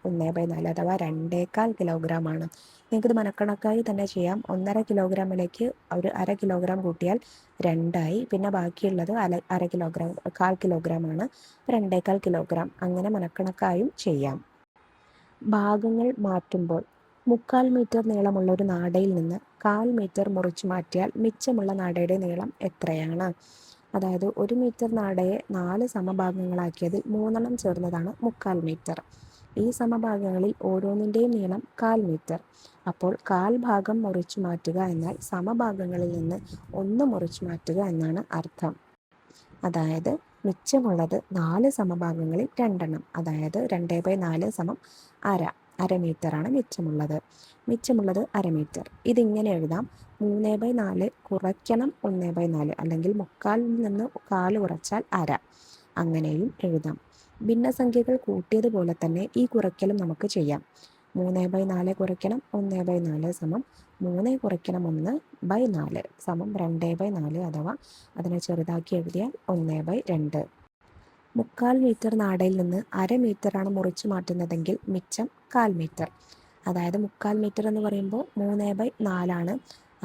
[SPEAKER 1] 1/4, അഥവാ 2.25 കിലോഗ്രാം ആണ്. നിങ്ങൾക്കിത് മനക്കണക്കായി തന്നെ ചെയ്യാം. 1.5 കിലോഗ്രാമിലേക്ക് ഒരു 1/2 കിലോഗ്രാം കൂട്ടിയാൽ 2 പിന്നെ ബാക്കിയുള്ളത് 1/2 കിലോഗ്രാം 1/4 കിലോഗ്രാം ആണ്. 2.25 കിലോഗ്രാം. അങ്ങനെ മനക്കണക്കായും ചെയ്യാം. ഭാഗങ്ങൾ മാറ്റുമ്പോൾ 3/4 മീറ്റർ നീളമുള്ള ഒരു നാടയിൽ നിന്ന് 1/4 മീറ്റർ മുറിച്ചു മാറ്റിയാൽ മിച്ചമുള്ള നാടയുടെ നീളം എത്രയാണ്? അതായത് 1 മീറ്റർ നാടയെ 4 സമഭാഗങ്ങളാക്കിയതിൽ 3 ചേർന്നതാണ് 3/4 മീറ്റർ. ഈ സമഭാഗങ്ങളിൽ ഓരോന്നിൻ്റെയും നീളം 1/4 മീറ്റർ. അപ്പോൾ 1/4 ഭാഗം മുറിച്ചു മാറ്റുക എന്നാൽ സമഭാഗങ്ങളിൽ നിന്ന് 1 മുറിച്ചു മാറ്റുക എന്നാണ് അർത്ഥം. അതായത് മിച്ചമുള്ളത് 4 സമഭാഗങ്ങളിൽ 2, അതായത് 2/4 സമം 1/2 മീറ്ററാണ് മിച്ചമുള്ളത്. 1/2 മീറ്റർ. ഇതിങ്ങനെ എഴുതാം: 3/4 കുറയ്ക്കണം 1/4, അല്ലെങ്കിൽ 3/4 നിന്ന് 1/4 കുറച്ചാൽ 1/2. അങ്ങനെയും എഴുതാം. ഭിന്നസംഖ്യകൾ കൂട്ടിയതുപോലെ തന്നെ ഈ കുറയ്ക്കലും നമുക്ക് ചെയ്യാം. 3/4 കുറയ്ക്കണം 1/4 സമം 3 കുറയ്ക്കണം 1/4 സമം 2/4, അഥവാ അതിനെ ചെറുതാക്കി എഴുതിയാൽ 1/2. 3/4 മീറ്റർ നാടയിൽ നിന്ന് 1/2 മീറ്ററാണ് മുറിച്ചു മാറ്റുന്നതെങ്കിൽ മിച്ചം 1/4 മീറ്റർ. അതായത് 3/4 മീറ്റർ എന്ന് പറയുമ്പോൾ 3/4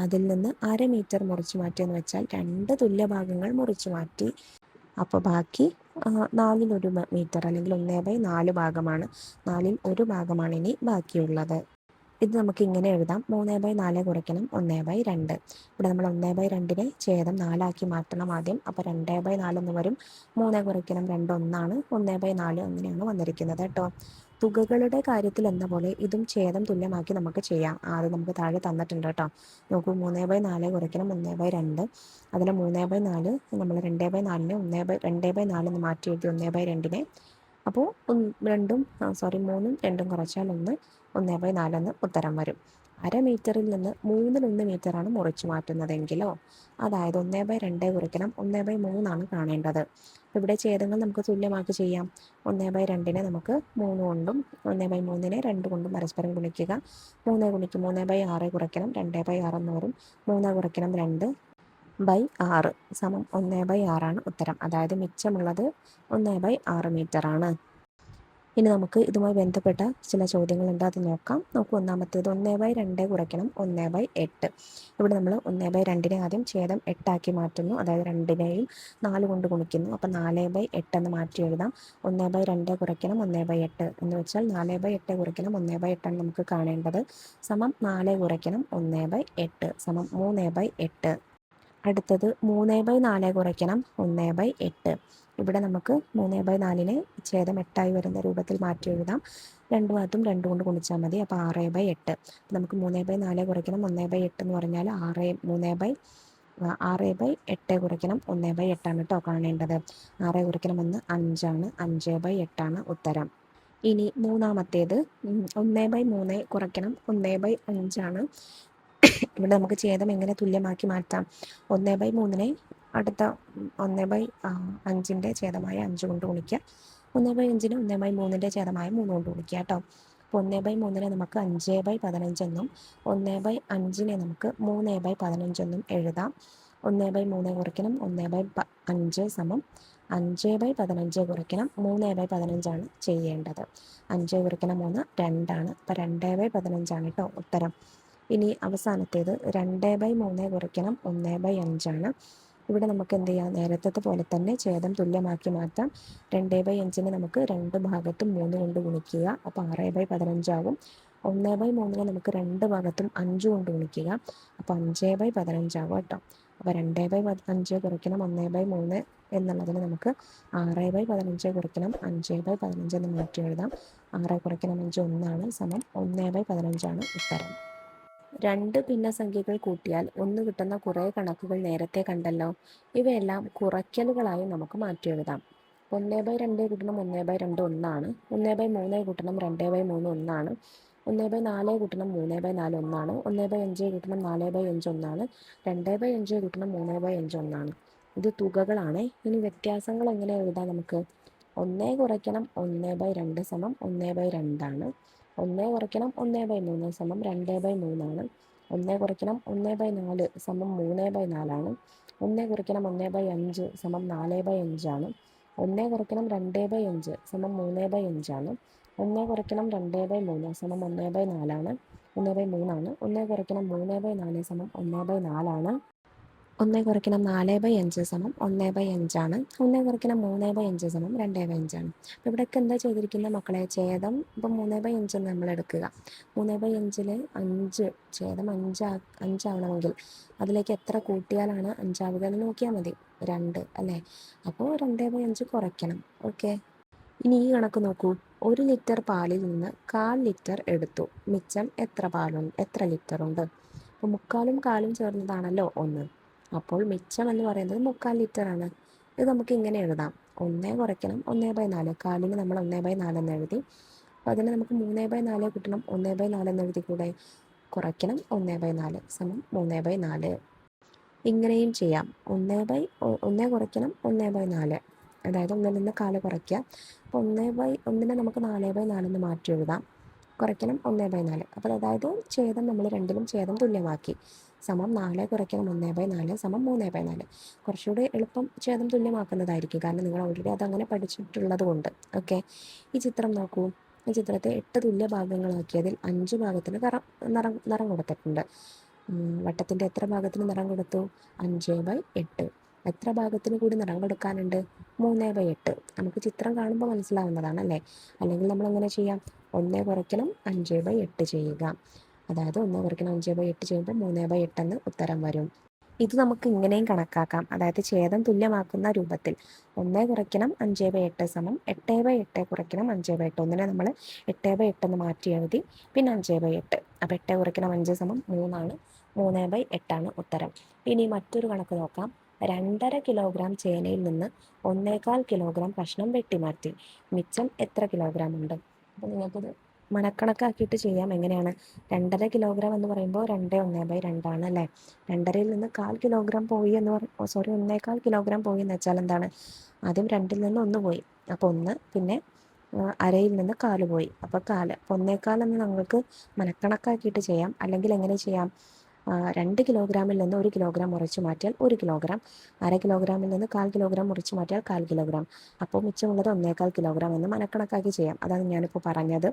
[SPEAKER 1] അതിൽ നിന്ന് 1/2 മീറ്റർ മുറിച്ചു മാറ്റിയെന്ന് വെച്ചാൽ 2 തുല്യ ഭാഗങ്ങൾ മുറിച്ചു മാറ്റി. അപ്പോൾ ബാക്കി 4/1 മീറ്റർ, അല്ലെങ്കിൽ 1/4 ഭാഗമാണ്. 1/4 ഭാഗമാണ് ഇനി ബാക്കിയുള്ളത്. ഇത് നമുക്ക് ഇങ്ങനെ എഴുതാം: 3/4 കുറയ്ക്കണം 1/2. ഇവിടെ നമ്മൾ 1/2 ഛേദം 4 മാറ്റണം ആദ്യം. അപ്പോൾ 2/4 എന്ന് വരും. 3 കുറയ്ക്കണം 2 1, 1/4 അങ്ങനെയാണ് വന്നിരിക്കുന്നത് കേട്ടോ. തുകകളുടെ കാര്യത്തിൽ എന്ന പോലെ ഇതും ഛേദം തുല്യമാക്കി നമുക്ക് ചെയ്യാം. ആദ്യം നമുക്ക് താഴെ തന്നിട്ടുണ്ട് കേട്ടോ. നോക്കൂ, 3/4 കുറയ്ക്കണം 1/2. അതിൽ 3/4 നമ്മൾ 2/4 2/4 എന്ന് മാറ്റി എഴുതി 1/2. അപ്പോൾ 3ഉം 2ഉം കുറച്ചാൽ 1/4 എന്ന് ഉത്തരം വരും. 1/2 മീറ്ററിൽ നിന്ന് 1/3 മീറ്ററാണ് മുറിച്ചു മാറ്റുന്നതെങ്കിലോ, അതായത് 1/2 കുറയ്ക്കണം 1/3 കാണേണ്ടത്. ഇവിടെ ഛേദങ്ങൾ നമുക്ക് തുല്യമാക്കി ചെയ്യാം. 1/2 നമുക്ക് 3 കൊണ്ടും 1/3 2 കൊണ്ടും പരസ്പരം ഗുണിക്കുക. 3 ഗുണിക്കും 3/6 കുറയ്ക്കണം 2/6 എന്ന് വരും. 3 കുറയ്ക്കണം 2/6 സമം 1/6 ഉത്തരം. അതായത് മിച്ചമുള്ളത് 1/6 മീറ്ററാണ്. ഇനി നമുക്ക് ഇതുമായി ബന്ധപ്പെട്ട ചില ചോദ്യങ്ങളുണ്ട്, അത് നോക്കാം. നോക്കൂ, ഒന്നാമത്തേത് 1/2 കുറയ്ക്കണം 1/8. ഇവിടെ നമ്മൾ 1/2 ആദ്യം ഛേദം 8 മാറ്റുന്നു, അതായത് 2നെയും 4 കൊണ്ട് ഗുണിക്കുന്നു. അപ്പോൾ 4/8 എന്ന് മാറ്റി എഴുതാം. 1/2 കുറയ്ക്കണം 1/8 എന്ന് വെച്ചാൽ 4/8 കുറയ്ക്കണം 1/8 നമുക്ക് കാണേണ്ടത്. സമം 4 കുറയ്ക്കണം 1/8 സമം 3/8. അടുത്തത് 3/4 കുറയ്ക്കണം 1/8. ഇവിടെ നമുക്ക് 3/4 ഛേദം 8 വരുന്ന രൂപത്തിൽ മാറ്റി എഴുതാം. 2 ഭാഗത്തും 2 കൊണ്ട് ഗുണിച്ചാൽ മതി. അപ്പോൾ 6/8. നമുക്ക് 3/4 കുറയ്ക്കണം 1/8 എന്ന് പറഞ്ഞാൽ 6/8 കുറയ്ക്കണം 1/8 കേട്ടോ കാണേണ്ടത്. 6 കുറയ്ക്കണം 1 5 5/8 ഉത്തരം. ഇനി മൂന്നാമത്തേത് 1/3 കുറയ്ക്കണം 1/5 ഇവിടെ നമുക്ക് ഛേദം എങ്ങനെ തുല്യമാക്കി മാറ്റാം? 1/3 അടുത്ത 1/5 ഛേദമായ 5 കൊണ്ട് ഗുണിക്കുക. 1/5 1/3 ഛേദമായ 3 കൊണ്ട് ഗുണിക്കുക കേട്ടോ. അപ്പോൾ 1/3 നമുക്ക് 5/15 എന്നും 1/5 നമുക്ക് 3/15 എന്നും എഴുതാം. 1/3 കുറയ്ക്കണം 1/5 സമം 5/15 കുറയ്ക്കണം 3/15 ചെയ്യേണ്ടത്. 5 കുറയ്ക്കണം 3 2. അപ്പോൾ 2/15 കേട്ടോ ഉത്തരം. ഇനി അവസാനത്തേത് 2/3 കുറയ്ക്കണം 1/5. ഇവിടെ നമുക്ക് എന്ത് ചെയ്യാം? നേരത്തെ പോലെ തന്നെ ഛേദം തുല്യമാക്കി മാറ്റാം. 2/5 നമുക്ക് രണ്ട് ഭാഗത്തും 3 കൊണ്ട് ഗുണിക്കുക. അപ്പോൾ 6/15 ആകും. 1/3 നമുക്ക് രണ്ട് ഭാഗത്തും 5 കൊണ്ട് ഗുണിക്കുക. അപ്പോൾ 5/15 ആകും കേട്ടോ. അപ്പോൾ 2/5 കുറയ്ക്കണം 1/3 എന്നുള്ളതിന് നമുക്ക് 6/15 കുറയ്ക്കണം 5/15 എന്ന് മാറ്റി എഴുതാം. 6 കുറയ്ക്കണം 5 1 സമം 1/15 ഉത്തരം. രണ്ട് ഭിന്നസംഖ്യകൾ കൂട്ടിയാൽ ഒന്ന് കിട്ടുന്ന കുറേ കണക്കുകൾ നേരത്തെ കണ്ടല്ലോ. ഇവയെല്ലാം കുറയ്ക്കലുകളായി നമുക്ക് മാറ്റി എഴുതാം. 1/2 കൂട്ടണം 1/2 1. 1/3 കൂട്ടണം 2/3 1. 1/4 കൂട്ടണം 3/4 1. 1/5 കൂട്ടണം 4/5 1. 2/5 കൂട്ടണം 3/5 1. ഇത് തുകകളാണ്. ഇനി വ്യത്യാസങ്ങൾ എങ്ങനെ എഴുതാം? നമുക്ക് 1 കുറയ്ക്കണം 1/2 സമം 1/2. 1 കുറയ്ക്കണം 1/3 സമം 2/3. 1 കുറയ്ക്കണം 1/4 സമം 3/4. 1 കുറയ്ക്കണം 1/5 സമം 4/5. 1 കുറയ്ക്കണം 2/5 സമം 3/5. 1 കുറയ്ക്കണം 2/3 സമം 1/4. 1/3. 1 കുറയ്ക്കണം 3/4 സമം 1/4. 1 കുറയ്ക്കണം 4/5 സമം 1/5. 1 കുറയ്ക്കണം 3/5 സമം 2/5. അപ്പോൾ ഇവിടെയൊക്കെ എന്താ ചെയ്തിരിക്കുന്നത് മക്കളെ? ഛേദം ഇപ്പം 3/5 നമ്മൾ എടുക്കുക. 3/5 5 ഛേദം 5 ആവണമെങ്കിൽ അതിലേക്ക് എത്ര കൂട്ടിയാലാണ് 5 ആവുക എന്ന് നോക്കിയാൽ മതി. 2 അല്ലേ? അപ്പോൾ 2/5 കുറയ്ക്കണം. ഓക്കെ. ഇനി ഈ കണക്ക് നോക്കൂ. 1 ലിറ്റർ പാലിൽ നിന്ന് 1/4 ലിറ്റർ എടുത്തു. മിച്ചം എത്ര ലിറ്റർ ഉണ്ട്? അപ്പോൾ 3/4 1/4 ചേർന്നതാണല്ലോ 1. അപ്പോൾ മിച്ചം എന്ന് പറയുന്നത് 3/4 ലിറ്റർ ആണ്. ഇത് നമുക്ക് ഇങ്ങനെ എഴുതാം. 1 കുറയ്ക്കണം 1/4. കാലിന് നമ്മൾ 1/4 എന്ന് എഴുതി. അപ്പോൾ അതിന് നമുക്ക് 3/4 കിട്ടണം. 1/4 എന്ന് എഴുതി കൂടെ. കുറയ്ക്കണം 1/4 സമം 3/4. ഇങ്ങനെയും ചെയ്യാം. 1 കുറയ്ക്കണം 1/4. അതായത് 1 നിന്ന് 1/4 കുറയ്ക്കുക. അപ്പോൾ 1/1 നമുക്ക് 4/4 എന്ന് മാറ്റി എഴുതാം. കുറയ്ക്കണം 1/4. അപ്പോൾ അതായത് ഛേദം നമ്മൾ രണ്ടിലും ഛേദം തുല്യമാക്കി. സമം 4 കുറയ്ക്കണം 1/4 സമം 3/4. കുറച്ചുകൂടി എളുപ്പം ഛേദം തുല്യമാക്കുന്നതായിരിക്കും. കാരണം നിങ്ങൾ ഓൾറെഡി അതങ്ങനെ പഠിച്ചിട്ടുള്ളത് കൊണ്ട്. ഓക്കെ. ഈ ചിത്രം നോക്കൂ. ഈ ചിത്രത്തെ 8 തുല്യ ഭാഗങ്ങളാക്കിയതിൽ 5 ഭാഗത്തിന് നിറം കൊടുത്തിട്ടുണ്ട്. വട്ടത്തിൻ്റെ എത്ര ഭാഗത്തിന് നിറം കൊടുത്തു? 5/8. എത്ര ഭാഗത്തിന് കൂടി നിറം കൊടുക്കാനുണ്ട്? 3/8. നമുക്ക് ചിത്രം കാണുമ്പോൾ മനസ്സിലാവുന്നതാണ് അല്ലേ? അല്ലെങ്കിൽ നമ്മൾ എങ്ങനെ ചെയ്യാം? 1 കുറയ്ക്കണം 5/8 ചെയ്യുക. അതായത് 1 കുറയ്ക്കണം 5/8 ചെയ്യുമ്പോൾ 3/8 എന്ന് ഉത്തരം വരും. ഇത് നമുക്ക് ഇങ്ങനെയും കണക്കാക്കാം. അതായത് ഛേദം തുല്യമാക്കുന്ന രൂപത്തിൽ 1 കുറയ്ക്കണം 5/8 സമം 8/8 കുറയ്ക്കണം 5/8. ഒന്നിനെ നമ്മൾ 8/8 എന്ന് മാറ്റി എഴുതി. പിന്നെ 5/8. അപ്പോൾ 8 കുറയ്ക്കണം 5 സമം 3 3/8 ഉത്തരം. ഇനി മറ്റൊരു കണക്ക് നോക്കാം. 2.5 കിലോഗ്രാം ചേനയിൽ നിന്ന് 1/4 കിലോഗ്രാം കഷ്ണം വെട്ടിമാറ്റി. മിച്ചം എത്ര കിലോഗ്രാം ഉണ്ട്? അപ്പോൾ നിങ്ങൾക്കിത് മനക്കണക്കാക്കിയിട്ട് ചെയ്യാം. എങ്ങനെയാണ്? 2.5 കിലോഗ്രാം എന്ന് പറയുമ്പോൾ 2 1/2 അല്ലേ? 2.5ൽ നിന്ന് 1/4 കിലോഗ്രാം പോയി എന്ന് 1/4 കിലോഗ്രാം പോയി എന്ന് വെച്ചാൽ എന്താണ്? ആദ്യം 2ൽ നിന്ന് 1 പോയി. അപ്പോൾ 1, പിന്നെ 1/2യിൽ നിന്ന് 1/4 പോയി. അപ്പോൾ 1/4. അപ്പോൾ 1/4 എന്ന് നിങ്ങൾക്ക് മനക്കണക്കാക്കിയിട്ട് ചെയ്യാം. അല്ലെങ്കിൽ എങ്ങനെ ചെയ്യാം? 2 കിലോഗ്രാമിൽ നിന്ന് 1 കിലോഗ്രാം മുറിച്ച് മാറ്റിയാൽ 1 കിലോഗ്രാം. 1/2 കിലോഗ്രാമിൽ നിന്ന് 1/4 കിലോഗ്രാം മുറിച്ച് മാറ്റിയാൽ 1/4 കിലോഗ്രാം. അപ്പോൾ മിച്ചമുള്ളത് 1/4 കിലോഗ്രാം എന്ന് മനക്കണക്കാക്കി ചെയ്യാം. അതാണ് ഞാനിപ്പോൾ പറഞ്ഞത്.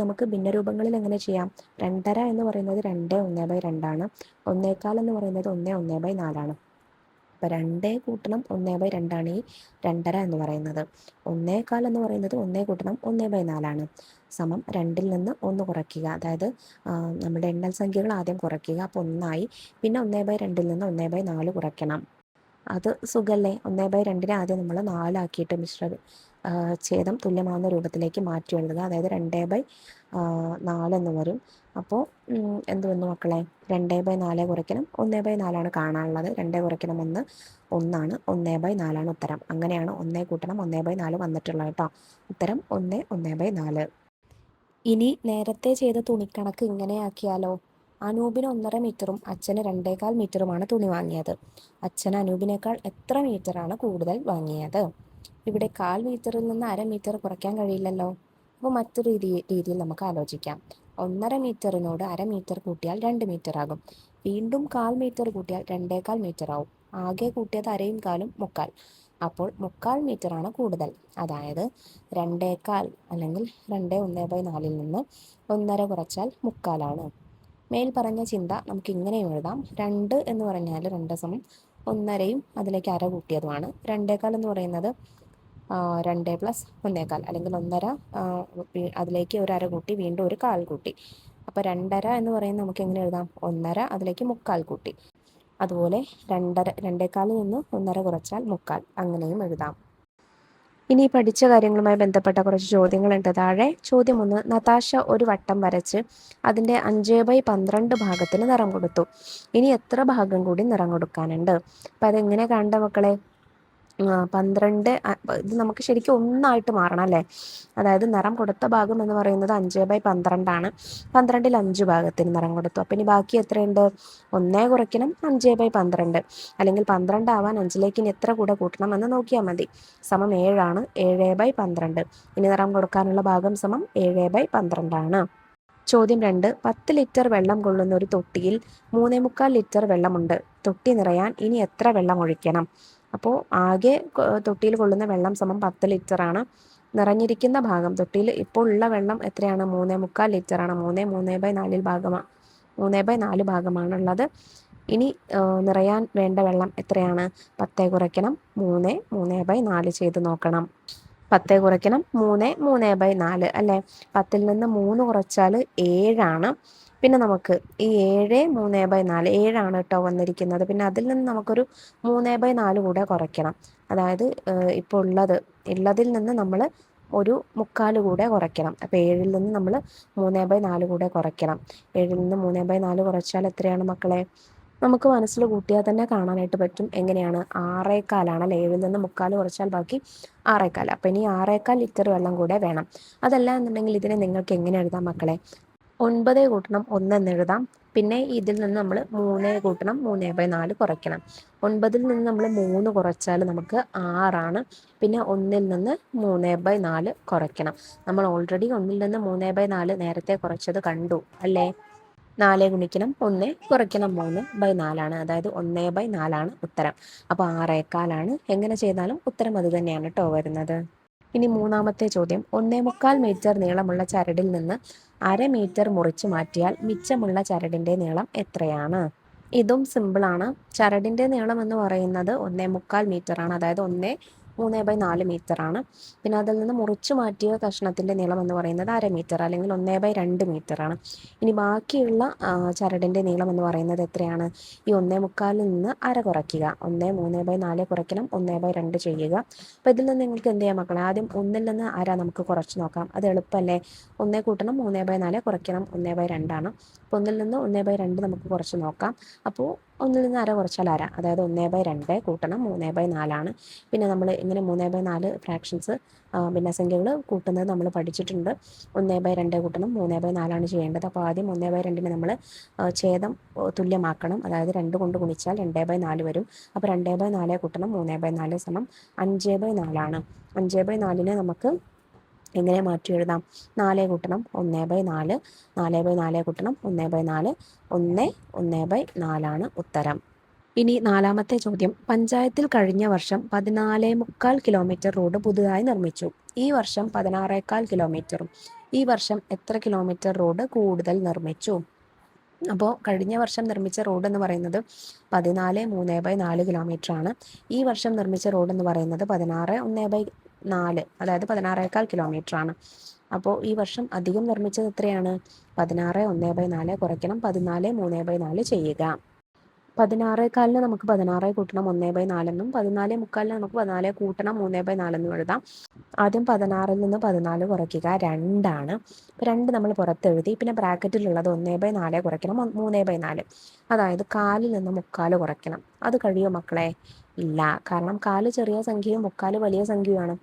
[SPEAKER 1] നമുക്ക് ഭിന്നരൂപങ്ങളിൽ എങ്ങനെ ചെയ്യാം? 2.5 എന്ന് പറയുന്നത് 2 1/2 1/4 എന്ന് പറയുന്നത് 1 1/4. അപ്പോൾ 2 കൂട്ടണം 1/2 ഈ 2.5 എന്ന് പറയുന്നത്. 1/4 എന്ന് പറയുന്നത് 1 കൂട്ടണം 1/4 സമം 2ൽ നിന്ന് 1 കുറയ്ക്കുക. അതായത് നമ്മുടെ എണ്ണൽ സംഖ്യകൾ ആദ്യം കുറയ്ക്കുക. അപ്പോൾ 1 പിന്നെ 1/2ൽ നിന്ന് 1/4 കുറയ്ക്കണം. അത് സുഖല്ലേ? 1/2 ആദ്യം നമ്മൾ 4 ആക്കിയിട്ട് ഛേദം തുല്യമാകുന്ന രൂപത്തിലേക്ക് മാറ്റി എഴുതുക. അതായത് 2/4 എന്ന് വരും. അപ്പോൾ എന്ത് വന്നു മക്കളെ? 2/4 കുറയ്ക്കണം 1/4 കാണാനുള്ളത്. 2 കുറയ്ക്കണം 1 1 1/4 ഉത്തരം. അങ്ങനെയാണ് 1 കൂട്ടണം 1/4 വന്നിട്ടുള്ളത് കേട്ടോ. ഉത്തരം 1 1/4. ഇനി നേരത്തെ ചെയ്ത തുണിക്കണക്ക് ഇങ്ങനെ ആക്കിയാലോ? അനൂപിന് 1.5 മീറ്ററും അച്ഛന് 2.25 മീറ്ററുമാണ് തുണി വാങ്ങിയത്. അച്ഛന് അനൂപിനേക്കാൾ എത്ര മീറ്ററാണ് കൂടുതൽ വാങ്ങിയത്? ഇവിടെ 1/4 മീറ്ററിൽ നിന്ന് 1/2 മീറ്റർ കുറയ്ക്കാൻ കഴിയില്ലല്ലോ. അപ്പോൾ മറ്റൊരു രീതിയിൽ നമുക്ക് ആലോചിക്കാം. 1.5 മീറ്ററിനോട് 1/2 മീറ്റർ കൂട്ടിയാൽ 2 മീറ്റർ ആകും. വീണ്ടും 1/4 മീറ്റർ കൂട്ടിയാൽ 2.25 മീറ്റർ ആവും. ആകെ കൂട്ടിയത് 1/2യും 1/4ഉം 3/4. അപ്പോൾ 3/4 മീറ്ററാണ് കൂടുതൽ. അതായത് 2.25 അല്ലെങ്കിൽ 2 നിന്ന് 1.5 കുറച്ചാൽ 3/4. മേൽ പറഞ്ഞ ചിന്ത നമുക്ക് ഇങ്ങനെയും എഴുതാം. 2 എന്ന് പറഞ്ഞാൽ 2 സമം 1.5യും അതിലേക്ക് 1/2 കൂട്ടിയതുമാണ്. 2.25 എന്ന് പറയുന്നത് 2 + 1.25 അല്ലെങ്കിൽ 1.5 അതിലേക്ക് ഒരു 1/2 കൂട്ടി വീണ്ടും ഒരു 1/4 കൂട്ടി. അപ്പോൾ 2.5 എന്ന് പറയുന്നത് നമുക്ക് എങ്ങനെ എഴുതാം? 1.5 അതിലേക്ക് 3/4 കൂട്ടി. അതുപോലെ 2.25 നിന്ന് 1.5 കുറച്ചാൽ 3/4 അങ്ങനെയും എഴുതാം. ഇനി പഠിച്ച കാര്യങ്ങളുമായി ബന്ധപ്പെട്ട കുറച്ച് ചോദ്യങ്ങളുണ്ട് താഴെ. ചോദ്യം 1. നതാശ ഒരു വട്ടം വരച്ച് അതിൻ്റെ 5/12 ഭാഗത്തിന് നിറം കൊടുത്തു. ഇനി എത്ര ഭാഗം കൂടി നിറം കൊടുക്കാനുണ്ട്? അപ്പം അതെങ്ങനെ കാണണ്ട മക്കളെ? 12 ഇത് നമുക്ക് ശരിക്കും ഒന്നായിട്ട് മാറണം അല്ലേ? അതായത് നിറം കൊടുത്ത ഭാഗം എന്ന് പറയുന്നത് 5/12 ആണ്. 12ൽ 5 ഭാഗത്തിന് നിറം കൊടുത്തു. അപ്പം ഇനി ബാക്കി എത്രയുണ്ട്? 1 കുറയ്ക്കണം 5/12 അല്ലെങ്കിൽ 12 ആവാൻ 5ലേക്ക് ഇനി എത്ര കൂടെ കൂട്ടണം എന്ന് നോക്കിയാൽ മതി. സമം 7 ആണ്. 7/12. ഇനി നിറം കൊടുക്കാനുള്ള ഭാഗം സമം 7/12 ആണ്. ചോദ്യം 2. 10 ലിറ്റർ വെള്ളം കൊള്ളുന്ന ഒരു തൊട്ടിയിൽ 3.25 ലിറ്റർ വെള്ളമുണ്ട്. തൊട്ടി നിറയാൻ ഇനി എത്ര വെള്ളം ഒഴിക്കണം? അപ്പോൾ ആകെ തൊട്ടിയിൽ കൊള്ളുന്ന വെള്ളം സമം 10 ലിറ്റർ ആണ്. നിറഞ്ഞിരിക്കുന്ന ഭാഗം തൊട്ടിയിൽ ഇപ്പോൾ ഉള്ള വെള്ളം എത്രയാണ്? 3.25 ലിറ്റർ ആണ്. 3/4 ഭാഗമാണ്. 3/4 ഭാഗമാണുള്ളത്. ഇനി നിറയാൻ വേണ്ട വെള്ളം എത്രയാണ്? 10 കുറയ്ക്കണം 3 3/4 ചെയ്ത് നോക്കണം. 10 കുറയ്ക്കണം 3 3/4 അല്ലേ? 10ൽ നിന്ന് 3 കുറച്ചാൽ 7 ആണ്. പിന്നെ നമുക്ക് ഈ 7 3/4 7 കേട്ടോ വന്നിരിക്കുന്നത്. പിന്നെ അതിൽ നിന്ന് നമുക്കൊരു 3/4 കൂടെ കുറയ്ക്കണം. അതായത് ഇപ്പോൾ ഉള്ളതിൽ നിന്ന് നമ്മൾ ഒരു 3/4 കൂടെ കുറയ്ക്കണം. അപ്പോൾ 7ൽ നിന്ന് നമ്മൾ 3/4 കൂടെ കുറയ്ക്കണം. 7ൽ നിന്ന് 3/4 കുറച്ചാൽ എത്രയാണ് മക്കളെ? നമുക്ക് മനസ്സിൽ കൂട്ടിയാൽ തന്നെ കാണാനായിട്ട് പറ്റും. എങ്ങനെയാണ്? 6.25 ആണല്ലേ? 7ൽ നിന്ന് 3/4 കുറച്ചാൽ ബാക്കി 6.25. അപ്പം ഇനി 6.25 ലിറ്റർ വെള്ളം കൂടെ വേണം. അതല്ല എന്നുണ്ടെങ്കിൽ ഇതിനെ നിങ്ങൾക്ക് എങ്ങനെ എഴുതാം മക്കളെ? 9 കൂട്ടണം 1 എന്ന് എഴുതാം. പിന്നെ ഇതിൽ നിന്ന് നമ്മൾ 3 കൂട്ടണം 3/4 കുറയ്ക്കണം. 9ൽ നിന്ന് നമ്മൾ 3 കുറച്ചാൽ നമുക്ക് 6 ആണ്. പിന്നെ 1ൽ നിന്ന് 3/4 കുറയ്ക്കണം. നമ്മൾ ഓൾറെഡി 1ൽ നിന്ന് 3/4 നേരത്തെ കുറച്ചത് കണ്ടു അല്ലേ? 4 ഗുണിക്കണം 1 കുറയ്ക്കണം 3/4 ആണ്. അതായത് 1/4 ആണ് ഉത്തരം. അപ്പോൾ 6.25 ആണ്. എങ്ങനെ ചെയ്താലും ഉത്തരം അത് തന്നെയാണ് കേട്ടോ വരുന്നത്. ഇനി മൂന്നാമത്തെ ചോദ്യം. 1.25 മീറ്റർ നീളമുള്ള ചരടിൽ നിന്ന് 1/2 മീറ്റർ മുറിച്ച് മാറ്റിയാൽ മിച്ചമുള്ള ചരടിൻ്റെ നീളം എത്രയാണ്? ഇതും സിമ്പിളാണ്. ചരടിൻ്റെ നീളം എന്ന് പറയുന്നത് 1.25 മീറ്റർ ആണ്. അതായത് 3/4 മീറ്റർ ആണ്. പിന്നെ അതിൽ നിന്ന് മുറിച്ചു മാറ്റിയ കഷ്ണത്തിൻ്റെ നീളം എന്ന് പറയുന്നത് 1/2 മീറ്റർ അല്ലെങ്കിൽ 1/2 മീറ്റർ ആണ്. ഇനി ബാക്കിയുള്ള ചരടിൻ്റെ നീളം എന്ന് പറയുന്നത് എത്രയാണ്? ഈ 1.25 നിന്ന് 1/2 കുറയ്ക്കുക. 3/4 കുറയ്ക്കണം 1/2 ചെയ്യുക. അപ്പോൾ ഇതിൽ നിന്ന് നിങ്ങൾക്ക് എന്ത് ചെയ്യാം മക്കളെ? ആദ്യം 1ൽ നിന്ന് 1/2 നമുക്ക് കുറച്ച് നോക്കാം. അത് എളുപ്പമല്ലേ? 1 കൂട്ടണം 3/4 കുറയ്ക്കണം 1/2 ആണ്. അപ്പോൾ 1ൽ നിന്ന് 1/2 നമുക്ക് കുറച്ച് നോക്കാം. അപ്പോൾ 1ൽ നിന്ന് 1/2 കുറച്ചാൽ 1/2, അതായത് 1/2 കൂട്ടണം 3/4 ആണ്. പിന്നെ നമ്മൾ ഇങ്ങനെ 3/4 ഫ്രാക്ഷൻസ് ഭിന്നസംഖ്യകൾ കൂട്ടുന്നത് നമ്മൾ പഠിച്ചിട്ടുണ്ട്. 1/2 കൂട്ടണം 3/4 ആണ് ചെയ്യേണ്ടത്. അപ്പോൾ ആദ്യം 1/2 നമ്മൾ ഛേദം തുല്യമാക്കണം. അതായത് 2 കൊണ്ട് ഗുണിച്ചാൽ 2/4 വരും. അപ്പോൾ 2/4 കൂട്ടണം 3/4 സമം 5/4 ആണ്. 5/4 നമുക്ക് എങ്ങനെ മാറ്റി എഴുതാം? 4 കൂട്ടണം 1/4, 4/4 കൂട്ടണം 1/4, 1/4 ആണ് ഉത്തരം. ഇനി നാലാമത്തെ ചോദ്യം. പഞ്ചായത്തിൽ കഴിഞ്ഞ വർഷം 14.25 കിലോമീറ്റർ റോഡ് പുതുതായി നിർമ്മിച്ചു. ഈ വർഷം 16.25 കിലോമീറ്ററും. ഈ വർഷം എത്ര കിലോമീറ്റർ റോഡ് കൂടുതൽ നിർമ്മിച്ചു? അപ്പോൾ കഴിഞ്ഞ വർഷം നിർമ്മിച്ച റോഡ് എന്ന് പറയുന്നത് 14 കിലോമീറ്റർ ആണ്. ഈ വർഷം നിർമ്മിച്ച റോഡ് എന്ന് പറയുന്നത് 16 അതായത് 16.25 കിലോമീറ്റർ ആണ്. അപ്പോൾ ഈ വർഷം അധികം നിർമ്മിച്ചത് എത്രയാണ്? 16 കുറയ്ക്കണം 14 ചെയ്യുക. 16 നമുക്ക് 16 കൂട്ടണം 1/4 എന്നും 14 നമുക്ക് 14 കൂട്ടണം 3/4 എന്നും എഴുതാം. ആദ്യം 16 നിന്ന് 14 കുറയ്ക്കുക 2 ആണ്. 2 നമ്മൾ പുറത്തെഴുതി. പിന്നെ ബ്രാക്കറ്റിലുള്ളത് 1/4 കുറയ്ക്കണം 3/4, അതായത് 1/4 നിന്ന് 3/4 കുറയ്ക്കണം. അത് കഴിയോ മക്കളെ? ഇല്ല, കാരണം 1/4 ചെറിയ സംഖ്യയും 3/4 വലിയ സംഖ്യയുമാണ്.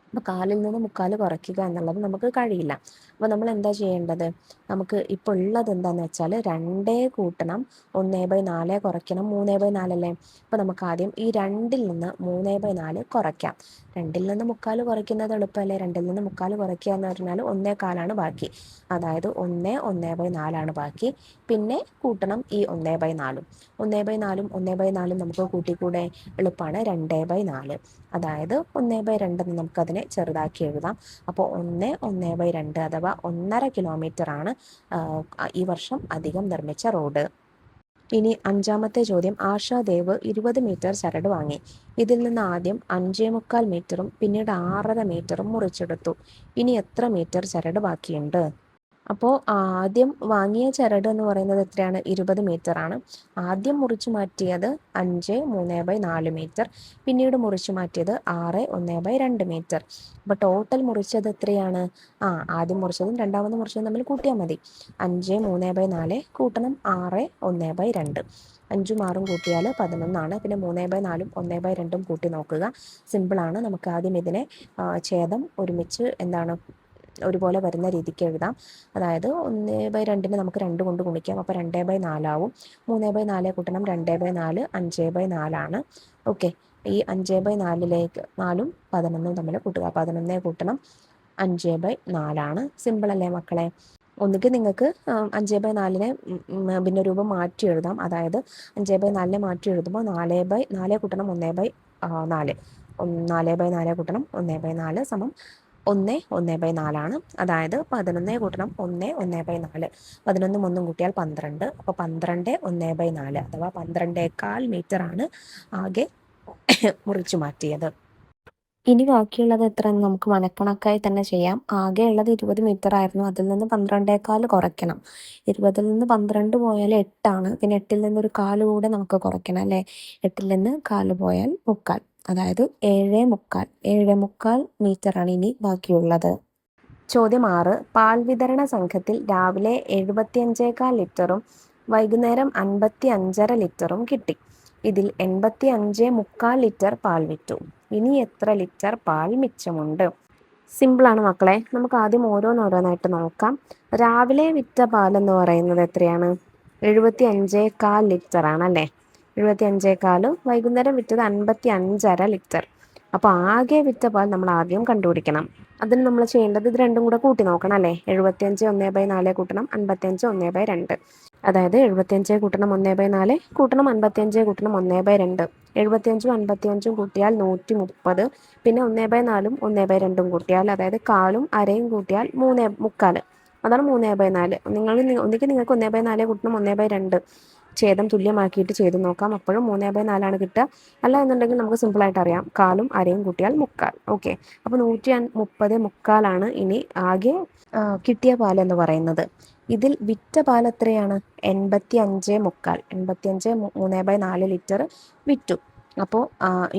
[SPEAKER 1] അപ്പോൾ 1/4 നിന്ന് 3/4 കുറയ്ക്കുക എന്നുള്ളത് നമുക്ക് കഴിയില്ല. അപ്പോൾ നമ്മൾ എന്താ ചെയ്യേണ്ടത്? നമുക്ക് ഇപ്പോൾ ഉള്ളത് എന്താണെന്ന് വെച്ചാൽ 2 കൂട്ടണം 1/4 കുറയ്ക്കണം 3/4 അല്ലേ. അപ്പോൾ നമുക്ക് ആദ്യം ഈ 2ൽ നിന്ന് 3/4 കുറയ്ക്കാം. 2ൽ നിന്ന് 3/4 കുറയ്ക്കുന്നത് എളുപ്പമല്ലേ. 2ൽ നിന്ന് 3/4 കുറയ്ക്കുക എന്ന് പറഞ്ഞാൽ 1/4 ബാക്കി, അതായത് 1/4 ബാക്കി. പിന്നെ കൂട്ടണം ഈ 1/4. 1/4 1/4 നമുക്ക് കൂട്ടിക്കൂടെ? എളുപ്പമാണ്. 2/4, അതായത് 1/2 നമുക്കതിനെ ചെറുതാക്കി എഴുതാം. അപ്പോൾ 1/2 അഥവാ 1.5 കിലോമീറ്റർ ആണ് ഈ വർഷം അധികം നിർമ്മിച്ച റോഡ്. ഇനി 5ാമത്തെ ചോദ്യം. ആശാദേവ് 20 മീറ്റർ ചരട് വാങ്ങി. ഇതിൽ നിന്ന് ആദ്യം 5.25 മീറ്ററും പിന്നീട് 6.5 മീറ്ററും മുറിച്ചെടുത്തു. ഇനി എത്ര മീറ്റർ ചരട് ബാക്കിയുണ്ട്? അപ്പോൾ ആദ്യം വാങ്ങിയ ചരട് എന്ന് പറയുന്നത് എത്രയാണ്? 20 മീറ്റർ ആണ്. ആദ്യം മുറിച്ചു മാറ്റിയത് 5 3/4 മീറ്റർ, പിന്നീട് മുറിച്ചു മാറ്റിയത് 6 1/2 മീറ്റർ. അപ്പോൾ ടോട്ടൽ മുറിച്ചത് എത്രയാണ്? ആദ്യം മുറിച്ചതും രണ്ടാമത് മുറിച്ചതും തമ്മിൽ കൂട്ടിയാൽ മതി. 5 3/4 കൂട്ടണം 6 1/2. 5ഉം 6ഉം കൂട്ടിയാൽ 11 പിന്നെ 3/4 1/2 കൂട്ടി നോക്കുക. സിമ്പിളാണ്. നമുക്ക് ആദ്യം ഇതിനെ ഛേദം ഒരുമിച്ച് ഒരുപോലെ വരുന്ന രീതിക്ക് എഴുതാം. അതായത് 1/2 നമുക്ക് 2 കൊണ്ട് ഗുണിക്കാം. അപ്പോൾ 2/4 ആവും. 3/4 കൂട്ടണം 2/4 5/4 ആണ്. ഓക്കെ, ഈ 5/4ലേക്ക് 4ഉം 11ഉം തമ്മിൽ കൂട്ടുക. 11 കൂട്ടണം 5/4 ആണ്. സിമ്പിൾ അല്ലേ മക്കളെ? ഒന്നുകിൽ നിങ്ങൾക്ക് 5/4 ഭിന്നരൂപം മാറ്റി എഴുതാം. അതായത് 5/4 മാറ്റി എഴുതുമ്പോൾ 4 കൂട്ടണം 1/4, 4/4 കൂട്ടണം 1/4 സമം 1/4 ആണ്. അതായത് 11 കൂട്ടണം 1/4. 11ഉം 1ഉം കൂട്ടിയാൽ 12. അപ്പോൾ 12 1/4 അഥവാ 12.25 മീറ്റർ ആണ് ആകെ മുറിച്ചു മാറ്റിയത്. ഇനി ബാക്കിയുള്ളത് എത്രയെന്ന് നമുക്ക് മനക്കണക്കായി തന്നെ ചെയ്യാം. ആകെ ഉള്ളത് 20 മീറ്റർ ആയിരുന്നു. അതിൽ നിന്ന് 12.25 കുറയ്ക്കണം. 20ൽ നിന്ന് 12 പോയാൽ 8 ആണ്. പിന്നെ 8ൽ നിന്ന് ഒരു 1/4 കൂടെ നമുക്ക് കുറയ്ക്കണം അല്ലേ. 8ൽ നിന്ന് 1/4 പോയാൽ 3/4, അതായത് 7.25 മീറ്ററാണ് ഇനി ബാക്കിയുള്ളത്. ചോദ്യം 6. പാൽ വിതരണ സംഘത്തിൽ രാവിലെ 75.25 ലിറ്ററും വൈകുന്നേരം 55.5 ലിറ്ററും കിട്ടി. ഇതിൽ 85.25 ലിറ്റർ പാൽ വിറ്റു. ഇനി എത്ര ലിറ്റർ പാൽ മിച്ചമുണ്ട്? സിമ്പിളാണ് മക്കളെ. നമുക്ക് ആദ്യം ഓരോന്നോരോന്നായിട്ട് നോക്കാം. രാവിലെ വിറ്റ പാൽ എന്ന് പറയുന്നത് എത്രയാണ്? 75.25 ലിറ്റർ ആണല്ലേ. 75.25. വൈകുന്നേരം വിറ്റത് 55.5 ലിറ്റർ. അപ്പോൾ ആകെ വിറ്റ പാൽ നമ്മൾ ആദ്യം കണ്ടുപിടിക്കണം. അതിന് നമ്മൾ ചെയ്യേണ്ടത് ഇത് രണ്ടും കൂടെ കൂട്ടി നോക്കണം അല്ലേ. 75 1/4 കൂട്ടണം 55 1/2, അതായത് 75 കൂട്ടണം 1/4 കൂട്ടണം 55 കൂട്ടണം 1/2. 75ഉം 55ഉം കൂട്ടിയാൽ 130. പിന്നെ 1/4ഉം 1/2 കൂട്ടിയാൽ, അതായത് 1/4ഉം 1/2 കൂട്ടിയാൽ 3/4. അതാണ് 3/4. ഒന്നുകിൽ നിങ്ങൾക്ക് 1/4 കൂട്ടണം 1/2 ഛേദം തുല്യമാക്കിയിട്ട് ചെയ്ത് നോക്കാം. അപ്പോഴും 3/4 ആണ് കിട്ടുക. അല്ല എന്നുണ്ടെങ്കിൽ നമുക്ക് സിമ്പിളായിട്ട് അറിയാം, 1/4ഉം 1/2 കൂട്ടിയാൽ 3/4. ഓക്കെ, അപ്പോൾ 130 3/4 ഇനി ആകെ കിട്ടിയ പാലെന്ന് പറയുന്നത്. ഇതിൽ വിറ്റ പാൽ എത്രയാണ്? 85.25. 85 3/4 ലിറ്റർ വിറ്റു. അപ്പോൾ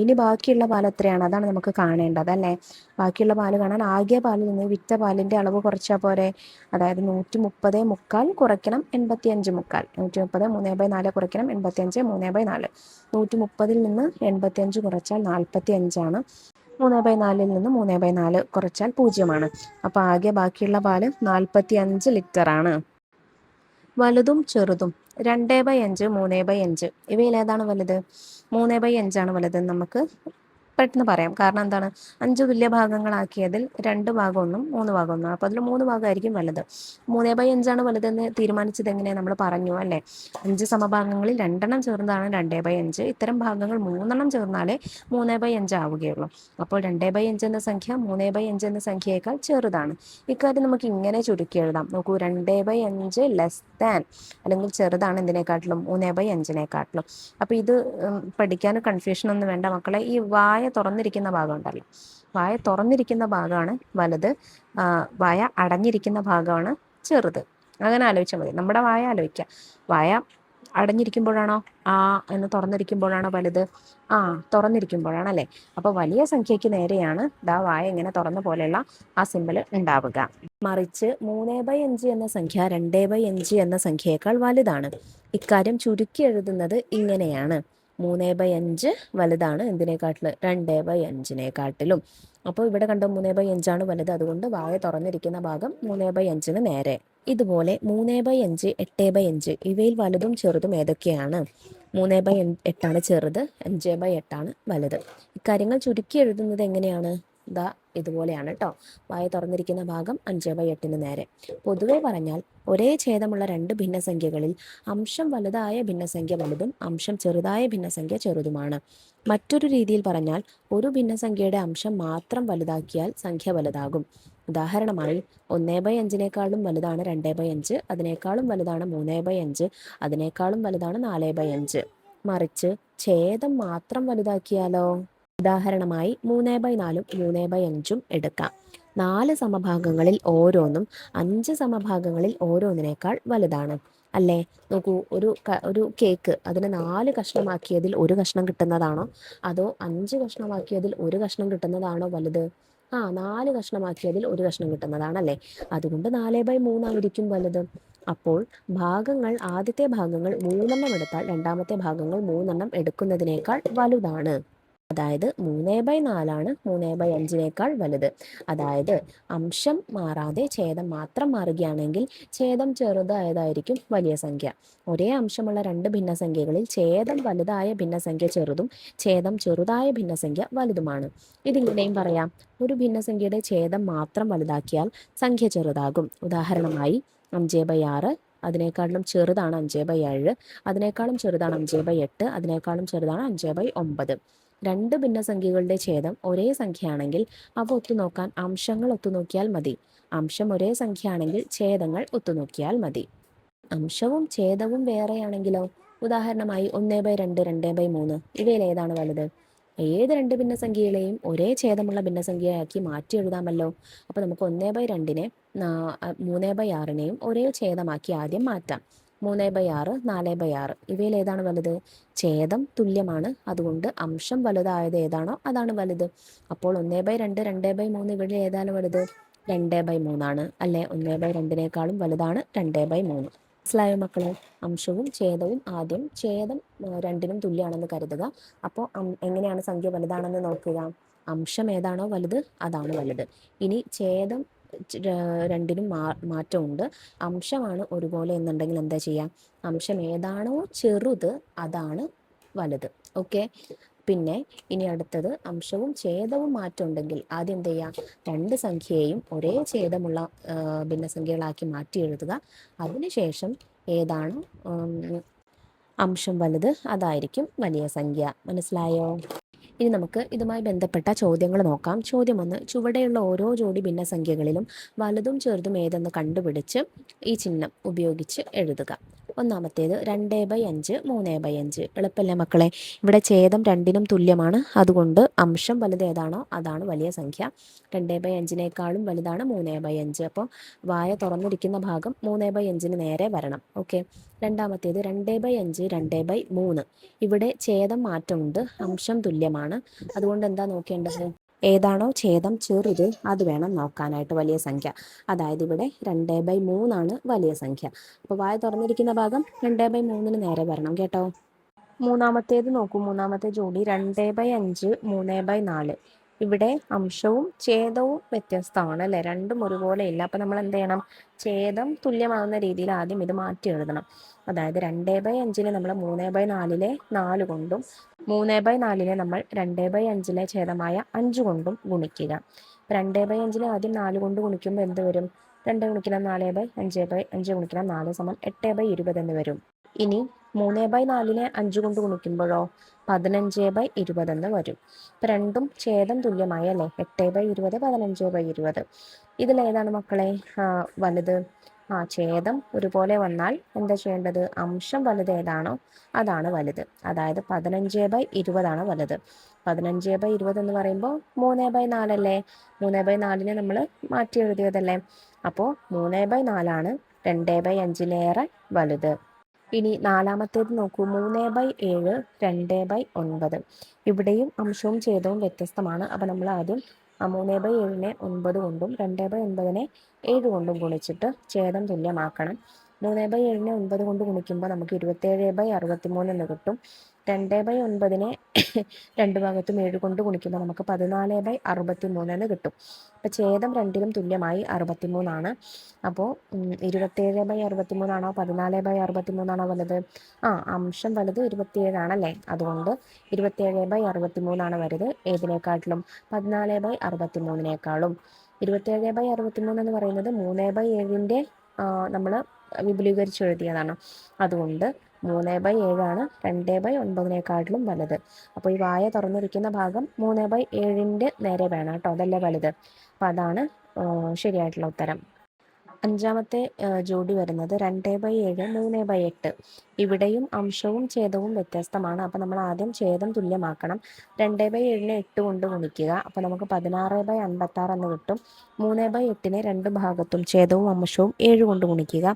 [SPEAKER 1] ഇനി ബാക്കിയുള്ള പാൽ എത്രയാണ്? അതാണ് നമുക്ക് കാണേണ്ടത് അല്ലേ. ബാക്കിയുള്ള പാൽ കാണാൻ ആകെ പാലിൽ നിന്ന് വിറ്റ പാലിൻ്റെ അളവ് കുറച്ചാൽ പോരെ. അതായത് 130 3/4 കുറയ്ക്കണം 85 3/4. 130 3/4 കുറയ്ക്കണം 85 3/4. 130ൽ നിന്ന് 85 കുറച്ചാൽ 45 ആണ്. 3/4 നിന്ന് 3/4 കുറച്ചാൽ 0 ആണ്. അപ്പോൾ ആകെ ബാക്കിയുള്ള പാല് 45 ലിറ്റർ ആണ്. വലുതും ചെറുതും 2/5 3/5 ഇവയിൽ ഏതാണ് വലുത്? 3/5 ആണ് വലുതെന്ന് നമുക്ക് പെട്ടെന്ന് പറയാം. കാരണം എന്താണ്? 5 തുല്യ ഭാഗങ്ങളാക്കിയതിൽ 2 ഭാഗം 1ഉം 3 ഭാഗം 1. അപ്പോൾ അതിൽ 3 ഭാഗമായിരിക്കും വലുത്. 3/5 ആണ് വലുതെന്ന് തീരുമാനിച്ചത് എങ്ങനെ? നമ്മൾ പറഞ്ഞു അല്ലേ. 5 സമഭാഗങ്ങളിൽ 2 ചേർന്നതാണ് 2/5. ഇത്തരം ഭാഗങ്ങൾ 3 ചേർന്നാലേ 3/5 ആവുകയുള്ളൂ. അപ്പോൾ 2/5 എന്ന സംഖ്യ 3/5 എന്ന സംഖ്യയേക്കാൾ ചെറുതാണ്. ഇക്കാര്യം നമുക്ക് ഇങ്ങനെ ചുരുക്കി എഴുതാം. നോക്കൂ, 2/5 ലെസ് ദാൻ അല്ലെങ്കിൽ ചെറുതാണ് എന്തിനേക്കാട്ടിലും? 3/5 അപ്പോൾ ഇത് പഠിക്കാൻ കൺഫ്യൂഷൻ ഒന്നും വേണ്ട മക്കളെ. ഈ വായ തുറന്നിരിക്കുന്ന ഭാഗം ഉണ്ടല്ലോ, വായ തുറന്നിരിക്കുന്ന ഭാഗമാണ് വലുത്, വായ അടഞ്ഞിരിക്കുന്ന ഭാഗമാണ് ചെറുത്. അങ്ങനെ ആലോചിച്ചാൽ മതി. നമ്മുടെ വായ ആലോചിക്കുക. വായ അടഞ്ഞിരിക്കുമ്പോഴാണോ ആ എന്ന് തുറന്നിരിക്കുമ്പോഴാണോ വലുത്? ആ, തുറന്നിരിക്കുമ്പോഴാണ് അല്ലേ. അപ്പോൾ വലിയ സംഖ്യയ്ക്ക് നേരെയാണ് ദാ വായ ഇങ്ങനെ തുറന്ന പോലെയുള്ള ആ സിമ്പൽ ഉണ്ടാവുക. മറിച്ച് 3/5 എന്ന സംഖ്യ 2/5 എന്ന സംഖ്യയേക്കാൾ വലുതാണ്. ഇക്കാര്യം ചുരുക്കി എഴുതുന്നത് ഇങ്ങനെയാണ്: 3/5 വലുതാണ് എന്തിനേക്കാട്ടിലും? 2/5-നേക്കാട്ടിലും. അപ്പോൾ ഇവിടെ കണ്ടോ 3/5 വലുത്, അതുകൊണ്ട് വായ തുറന്നിരിക്കുന്ന ഭാഗം 3/5 നേരെ. ഇതുപോലെ 3/5, 8/5 ഇവയിൽ വലുതും ചെറുതും ഏതൊക്കെയാണ്? 3/8 ചെറുത്, 5/8 വലുത്. ഇക്കാര്യങ്ങൾ ചുരുക്കി എഴുതുന്നത് എങ്ങനെയാണ്? ദാ ഇതുപോലെയാണ് കേട്ടോ. വായ തുറന്നിരിക്കുന്ന ഭാഗം 5/8 നേരെ. പൊതുവെ പറഞ്ഞാൽ ഒരേ ഛേദമുള്ള രണ്ട് ഭിന്നസംഖ്യകളിൽ അംശം വലുതായ ഭിന്നസംഖ്യ വലുതും അംശം ചെറുതായ ഭിന്നസംഖ്യ ചെറുതുമാണ്. മറ്റൊരു രീതിയിൽ പറഞ്ഞാൽ ഒരു ഭിന്നസംഖ്യയുടെ അംശം മാത്രം വലുതാക്കിയാൽ സംഖ്യ വലുതാകും. ഉദാഹരണമായി 1/5 വലുതാണ് 2/5, അതിനേക്കാളും വലുതാണ് 3/5, അതിനേക്കാളും വലുതാണ് 4/5. മറിച്ച് ഛേദം മാത്രം വലുതാക്കിയാലോ? ഉദാഹരണമായി 3/4 3/5 എടുക്കാം. 4 സമഭാഗങ്ങളിൽ ഓരോന്നും 5 സമഭാഗങ്ങളിൽ ഓരോന്നിനേക്കാൾ വലുതാണ് അല്ലേ? നോക്കൂ, ഒരു കേക്ക് അതിന് 4 കഷ്ണമാക്കിയതിൽ ഒരു കഷ്ണം കിട്ടുന്നതാണോ അതോ 5 കഷ്ണമാക്കിയതിൽ ഒരു കഷ്ണം കിട്ടുന്നതാണോ വലുത്? 4 കഷ്ണമാക്കിയതിൽ ഒരു കഷ്ണം കിട്ടുന്നതാണല്ലേ. അതുകൊണ്ട് 4/3 ആയിരിക്കും വലുത്. അപ്പോൾ ആദ്യത്തെ ഭാഗങ്ങൾ 3 എടുത്താൽ രണ്ടാമത്തെ ഭാഗങ്ങൾ 3 എടുക്കുന്നതിനേക്കാൾ വലുതാണ്. അതായത് 3/4 3/5 വലുത്. അതായത് അംശം മാറാതെ ഛേദം മാത്രം മാറുകയാണെങ്കിൽ ഛേദം ചെറുതായതായിരിക്കും വലിയ സംഖ്യ. ഒരേ അംശമുള്ള രണ്ട് ഭിന്നസംഖ്യകളിൽ ഛേദം വലുതായ ഭിന്നസംഖ്യ ചെറുതും ഛേദം ചെറുതായ ഭിന്നസംഖ്യ വലുതുമാണ്. ഇതിങ്ങനെയും പറയാം: ഒരു ഭിന്നസംഖ്യയുടെ ഛേദം മാത്രം വലുതാക്കിയാൽ സംഖ്യ ചെറുതാകും. ഉദാഹരണമായി 5/6, അതിനേക്കാളും ചെറുതാണ് 5/7, അതിനേക്കാളും ചെറുതാണ് 5/8, അതിനേക്കാളും ചെറുതാണ് 5/9. രണ്ട് ഭിന്നസംഖ്യകളുടെ ഛേദം ഒരേ സംഖ്യയാണെങ്കിൽ അവ ഒത്തുനോക്കാൻ അംശങ്ങൾ ഒത്തുനോക്കിയാൽ മതി. അംശം ഒരേ സംഖ്യയാണെങ്കിൽ ഛേദങ്ങൾ ഒത്തുനോക്കിയാൽ മതി. അംശവും ഛേദവും വേറെയാണെങ്കിലോ? ഉദാഹരണമായി 1/2, 2/3 ഇവയിൽ ഏതാണ് വലുത്? ഏത് രണ്ട് ഭിന്നസംഖ്യകളെയും ഒരേ ഛേദമുള്ള ഭിന്നസംഖ്യയാക്കി മാറ്റി എഴുതാമല്ലോ. അപ്പോൾ നമുക്ക് 1/2നെ 3/6നെയും ഒരേ ഛേദമാക്കി ആദ്യം മാറ്റാം. 3/6 4/6 ഇവയിൽ ഏതാണ് വലുത്? ഛേദം തുല്യമാണ്, അതുകൊണ്ട് അംശം വലുതായത് ഏതാണോ അതാണ് വലുത്. അപ്പോൾ 1/2 2/3 ഇവിടെ ഏതാണ് വലുത്? 2/3 അല്ലേ. 1/2നേക്കാളും വലുതാണ് 2/3. മനസ്സിലായോ മക്കളെ? അംശവും ഛേദവും ആദ്യം ഛേദം രണ്ടിനും തുല്യമാണെന്ന് കരുതുക. അപ്പോൾ എങ്ങനെയാണ് സംഖ്യ വലുതാണെന്ന് നോക്കുക. അംശം ഏതാണോ വലുത് അതാണ് വലുത്. ഇനി ഛേദം രണ്ടിനും മാറ്റമുണ്ട്. അംശമാണ് ഒരുപോലെ എന്നുണ്ടെങ്കിൽ എന്താ ചെയ്യാം? അംശം ഏതാണോ ചെറുത് അതാണ് വലുത്. ഓക്കെ. പിന്നെ ഇനി അടുത്തത് അംശവും ഛേദവും മാറ്റമുണ്ടെങ്കിൽ ആദ്യം എന്ത് ചെയ്യാം? രണ്ട് സംഖ്യയെയും ഒരേ ഛേദമുള്ള ഭിന്നസംഖ്യകളാക്കി മാറ്റി എഴുതുക. അതിനുശേഷം ഏതാണ് അംശം വലുത് അതായിരിക്കും വലിയ സംഖ്യ. മനസ്സിലായോ? ഇനി നമുക്ക് ഇതുമായി ബന്ധപ്പെട്ട ചോദ്യങ്ങൾ നോക്കാം. ചോദ്യം 1: ചുവടെയുള്ള ഓരോ ജോഡി ഭിന്നസംഖ്യകളിലും വലുതും ചെറുതും ഏതെന്ന് കണ്ടുപിടിച്ച് ഈ ചിഹ്നം ഉപയോഗിച്ച് എഴുതുക. ഒന്നാമത്തേത് 2/5 3/5. എളുപ്പമല്ലേ മക്കളെ? ഇവിടെ ഛേദം രണ്ടിനും തുല്യമാണ്, അതുകൊണ്ട് അംശം വലുത് ഏതാണോ അതാണ് വലിയ സംഖ്യ. 2/5നേക്കാളും വലുതാണ് 3/5. അപ്പോൾ വായ തുറന്നിരിക്കുന്ന ഭാഗം 3/5 നേരെ വരണം. ഓക്കെ. രണ്ടാമത്തേത് 2/5 2/3. ഇവിടെ ഛേദം മാറ്റമുണ്ട്, അംശം തുല്യമാണ്, അതുകൊണ്ട് എന്താ നോക്കേണ്ടത്? ഏതാണോ ഛേദം ചെറുത് അത് വേണം നോക്കാനായിട്ട് വലിയ സംഖ്യ. അതായത് ഇവിടെ 2/3 വലിയ സംഖ്യ. അപ്പോൾ വായ തുറന്നിരിക്കുന്ന ഭാഗം 2/3 നേരെ വരണം കേട്ടോ. മൂന്നാമത്തേത് നോക്കൂ. മൂന്നാമത്തെ ജോഡി 2/5 3/4. ഇവിടെ അംശവും ഛേദവും വ്യത്യസ്തമാണ് അല്ലേ. രണ്ടും ഒരുപോലെ ഇല്ല. അപ്പം നമ്മൾ എന്ത് ചെയ്യണം? ഛേദം തുല്യമാകുന്ന രീതിയിൽ ആദ്യം ഇത് മാറ്റി എഴുതണം. അതായത് 2/5നെ നമ്മൾ 3/4 4 കൊണ്ടും 3/4നെ നമ്മൾ 2/5 ഛേദമായ 5 കൊണ്ടും ഗുണിക്കുക. 2/5നെ ആദ്യം 4 കൊണ്ട് ഗുണിക്കുമ്പോൾ എന്ത് വരും? 2 ഗുണിക്കണം 4/5 ഗുണിക്കണം 4 8/20 എന്ന് വരും. ഇനി 3/4നെ 5 കൊണ്ട് ഗുണിക്കുമ്പോഴോ 15/20 എന്ന് വരും. ഇപ്പം രണ്ടും ഛേദം തുല്യമായി അല്ലേ. 8/20 15/20. ഇതിലേതാണ് മക്കളെ വലുത്? ഛേദം ഒരുപോലെ വന്നാൽ എന്താ ചെയ്യേണ്ടത്? അംശം വലുത് ഏതാണോ അതാണ് വലുത്. അതായത് 15/20 വലുത്. 15/20 എന്ന് പറയുമ്പോൾ 3/4 അല്ലേ. 3/4നെ നമ്മൾ മാറ്റി എഴുതിയതല്ലേ. അപ്പോൾ 3/4 2/5 വലുത്. ഇനി നാലാമത്തേത് നോക്കൂ, 3/7 2/9. ഇവിടെയും അംശവും ഛേദവും വ്യത്യസ്തമാണ്. അപ്പോൾ നമ്മൾ ആദ്യം 3/7 9 കൊണ്ടും 2/9 7 കൊണ്ടും ഗുണിച്ചിട്ട് ഛേദം തുല്യമാക്കണം. 3/7 9 കൊണ്ട് ഗുണിക്കുമ്പോൾ നമുക്ക് 27/63 എന്ന് കിട്ടും. 2/9 രണ്ട് ഭാഗത്തും 7 കൊണ്ട് ഗുണിക്കുമ്പോൾ നമുക്ക് 14/63 എന്ന് കിട്ടും. അപ്പോൾ ഛേദം രണ്ടിലും തുല്യമായി 63 അപ്പോൾ 27/63 ആണോ 14/63 ആണോ വലുത്? അംശം വലുത് 27 അതുകൊണ്ട് 27/63 വലുത്. ഏതിനേക്കാട്ടിലും? 14/63. 27/63 എന്ന് പറയുന്നത് 3/7 നമ്മൾ വിപുലീകരിച്ച് എഴുതിയതാണ്. അതുകൊണ്ട് 3/7 2/9 വലുത്. അപ്പോൾ ഈ വായ തുറന്നിരിക്കുന്ന ഭാഗം 3/7 നേരെ വേണം കേട്ടോ, അതല്ലേ വലുത്. അപ്പം അതാണ് ശരിയായിട്ടുള്ള ഉത്തരം. അഞ്ചാമത്തെ ജോഡി വരുന്നത് 2/7 3/8. ഇവിടെയും അംശവും ഛേദവും വ്യത്യസ്തമാണ്. അപ്പോൾ നമ്മൾ ആദ്യം ഛേദം തുല്യമാക്കണം. 2/7 8 കൊണ്ട് ഗുണിക്കുക. അപ്പോൾ നമുക്ക് 16/56 എന്ന് കിട്ടും. 3/8 രണ്ട് ഭാഗത്തും ഛേദവും അംശവും 7 കൊണ്ട് ഗുണിക്കുക.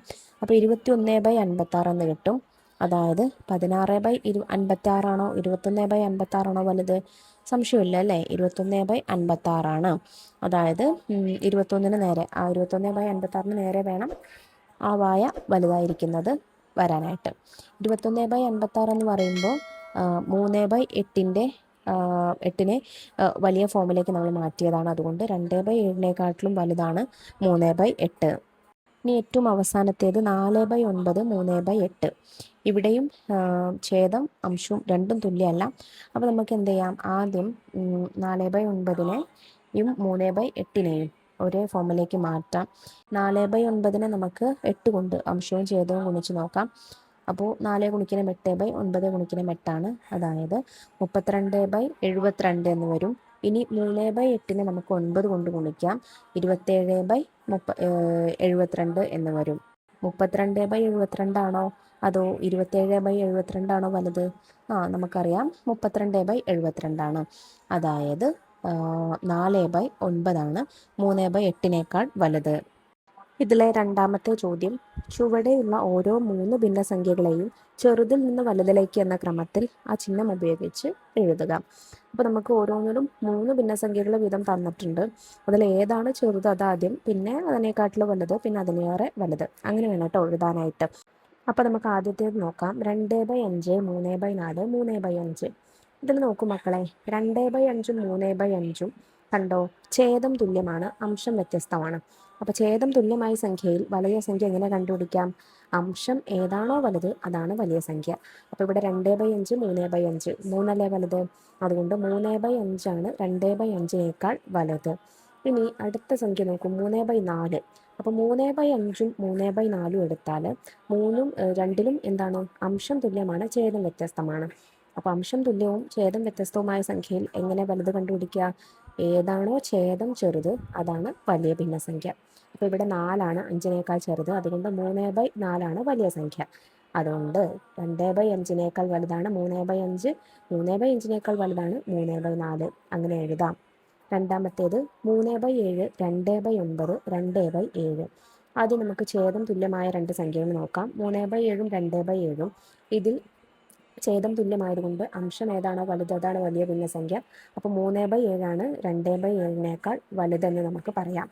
[SPEAKER 1] അപ്പോൾ 21/56 എന്ന് കിട്ടും. അതായത് 16/56 ആണോ 21/56 ആണോ വലുത്? സംശയമില്ല അല്ലേ, 21/56. അതായത് 21 നേരെ 21/56 നേരെ വേണം ആ വായ വലുതായിരിക്കുന്നത് വരാനായിട്ട്. 21/56 എന്ന് പറയുമ്പോൾ 3/8 8 വലിയ ഫോമിലേക്ക് നമ്മൾ മാറ്റിയതാണ്. അതുകൊണ്ട് 2/7 വലുതാണ് 3/8. ഇനി ഏറ്റവും അവസാനത്തേത് 4/9 3/8. ഇവിടെയും ഛേദം അംശവും രണ്ടും തുല്യമല്ല. അപ്പോൾ നമുക്ക് എന്ത് ചെയ്യാം, ആദ്യം 4/9 3/8 ഒരേ ഫോമിലേക്ക് മാറ്റാം. 4/9 നമുക്ക് 8 കൊണ്ട് അംശവും ഛേദവും ഗുണിച്ച് നോക്കാം. അപ്പോൾ 4 ഗുണിക്കണം 8/9 ഗുണിക്കണം 8 അതായത് 32/72 എന്ന് വരും. ഇനി 3/8 നമുക്ക് 9 കൊണ്ട് ഗുണിക്കാം. 27/72 എന്ന് വരും. 32/72 ആണോ അതോ 27/72 വലുത്? നമുക്കറിയാം 32/72. അതായത് 4/9 3/8 വലുത്. ഇതിലെ രണ്ടാമത്തെ ചോദ്യം, ചുവടെയുള്ള ഓരോ 3 ഭിന്നസംഖ്യകളെയും ചെറുതിൽ നിന്ന് വലുതിലേക്ക് എന്ന ക്രമത്തിൽ ആ ചിഹ്നം ഉപയോഗിച്ച് എഴുതുക. അപ്പോൾ നമുക്ക് ഓരോന്നിലും 3 ഭിന്നസംഖ്യകൾ വീതം തന്നിട്ടുണ്ട്. അതിൽ ഏതാണ് ചെറുത് അതാദ്യം, പിന്നെ അതിനേക്കാട്ടിലും വലുത്, പിന്നെ അതിനേറെ വലുത്, അങ്ങനെ വേണം കേട്ടോ എഴുതാനായിട്ട്. അപ്പോൾ നമുക്ക് ആദ്യത്തേത് നോക്കാം. 2/5 3/4 3/5. ഇതിൽ നോക്കൂ മക്കളെ, 2/5 3/5 കണ്ടോ, ഛേദം തുല്യമാണ്, അംശം വ്യത്യസ്തമാണ്. അപ്പോൾ ഛേദം തുല്യമായ സംഖ്യയിൽ വലിയ സംഖ്യ എങ്ങനെ കണ്ടുപിടിക്കാം? അംശം ഏതാണോ വലുത് അതാണ് വലിയ സംഖ്യ. അപ്പോൾ ഇവിടെ 2/5 3/5 3അല്ലേ വലുത്. അതുകൊണ്ട് 3/5 2/5 വലുത്. ഇനി അടുത്ത സംഖ്യ നോക്കൂ, 3/4. അപ്പോൾ 3/5 3/4 എടുത്താൽ 3ഉം 2ലും എന്താണ്? അംശം തുല്യമാണ്, ഛേദം വ്യത്യസ്തമാണ്. അപ്പോൾ അംശം തുല്യവും ഛേദം വ്യത്യസ്തവുമായ സംഖ്യയിൽ എങ്ങനെ വലുത് കണ്ടുപിടിക്കുക? ഏതാണോ ഛേദം ചെറുത് അതാണ് വലിയ ഭിന്നസംഖ്യ. അപ്പോൾ ഇവിടെ 4 5 ചെറുത്, അതുകൊണ്ട് 3/4 വലിയ സംഖ്യ. അതുകൊണ്ട് 2/5 വലുതാണ് 3/5, 3/5 വലുതാണ് 3/4. അങ്ങനെ എഴുതാം. രണ്ടാമത്തേത് 3/7 2/9 2/7. ആദ്യം നമുക്ക് ഛേദം തുല്യമായ രണ്ട് സംഖ്യകൾ നോക്കാം. 3/7 2/7. ഇതിൽ ഛേദം തുല്യമായതുകൊണ്ട് അംശം ഏതാണോ വലുത് അതാണ് വലിയ ഭിന്നസംഖ്യ. അപ്പോൾ 3/7 2/7 വലുതെന്ന് നമുക്ക് പറയാം.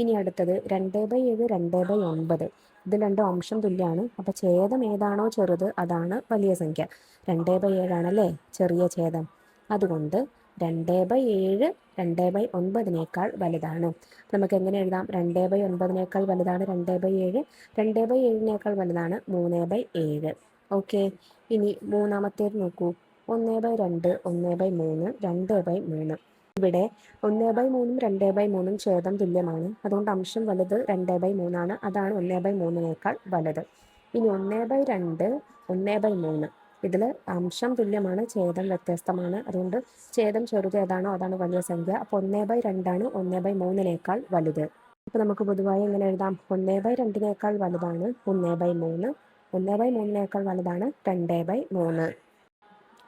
[SPEAKER 1] ഇനി അടുത്തത് 2/7 2/9. ഇത് രണ്ടും അംശം തുല്യമാണ്. അപ്പോൾ ഛേദം ഏതാണോ ചെറുത് അതാണ് വലിയ സംഖ്യ. 2/7 ചെറിയ ഛേദം. അതുകൊണ്ട് 2/7 2/9 വലുതാണ്. നമുക്ക് എങ്ങനെ എഴുതാം? 2/9 വലുതാണ് 2/7, 2/7 വലുതാണ് 3/7. ഓക്കെ. ഇനി മൂന്നാമത്തേത് നോക്കൂ, 1/2 1/3 2/3. ഇവിടെ 1/3 2/3 ഛേദം തുല്യമാണ്. അതുകൊണ്ട് അംശം വലുത് 2/3 അതാണ് 1/3 വലുത്. ഇനി 1/2 1/3. ഇതിൽ അംശം തുല്യമാണ്, ഛേദം വ്യത്യസ്തമാണ്. അതുകൊണ്ട് ഛേദം ചെറുത് ഏതാണോ അതാണ് വലിയ സംഖ്യ. അപ്പോൾ 1/2 1/3 വലുത്. അപ്പോൾ നമുക്ക് പൊതുവായി എങ്ങനെ എഴുതാം? 1/2 വലുതാണ് 1/3, 1/3 വലുതാണ് 2/3.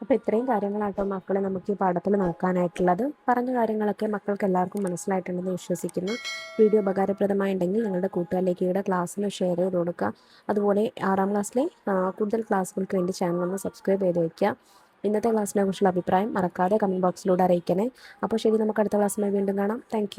[SPEAKER 1] അപ്പോൾ ഇത്രയും കാര്യങ്ങളാട്ടോ മക്കളെ നമുക്ക് ഈ പാഠത്തിൽ നോക്കാനായിട്ടുള്ളത്. പറഞ്ഞ കാര്യങ്ങളൊക്കെ മക്കൾക്ക് എല്ലാവർക്കും മനസ്സിലായിട്ടുണ്ടെന്ന് വിശ്വസിക്കുന്നു. വീഡിയോ ഉപകാരപ്രദമായിട്ടുണ്ടെങ്കിൽ നിങ്ങളുടെ കൂട്ടുകാരിലേക്ക് ഇവിടെ ക്ലാസ്സിന് ഷെയർ ചെയ്ത് കൊടുക്കുക. അതുപോലെ 6ാം ക്ലാസ്സിലെ കൂടുതൽ ക്ലാസ്സുകൾക്ക് വേണ്ടി ചാനൽ ഒന്ന് സബ്സ്ക്രൈബ് ചെയ്ത് വയ്ക്കുക. ഇന്നത്തെ ക്ലാസ്സിനെ കുറിച്ചുള്ള അഭിപ്രായം മറക്കാതെ കമൻറ്റ് ബോക്സിലൂടെ അറിയിക്കണേ. അപ്പോൾ ശരി, നമുക്ക് അടുത്ത ക്ലാസ്സിനായി വീണ്ടും കാണാം. താങ്ക്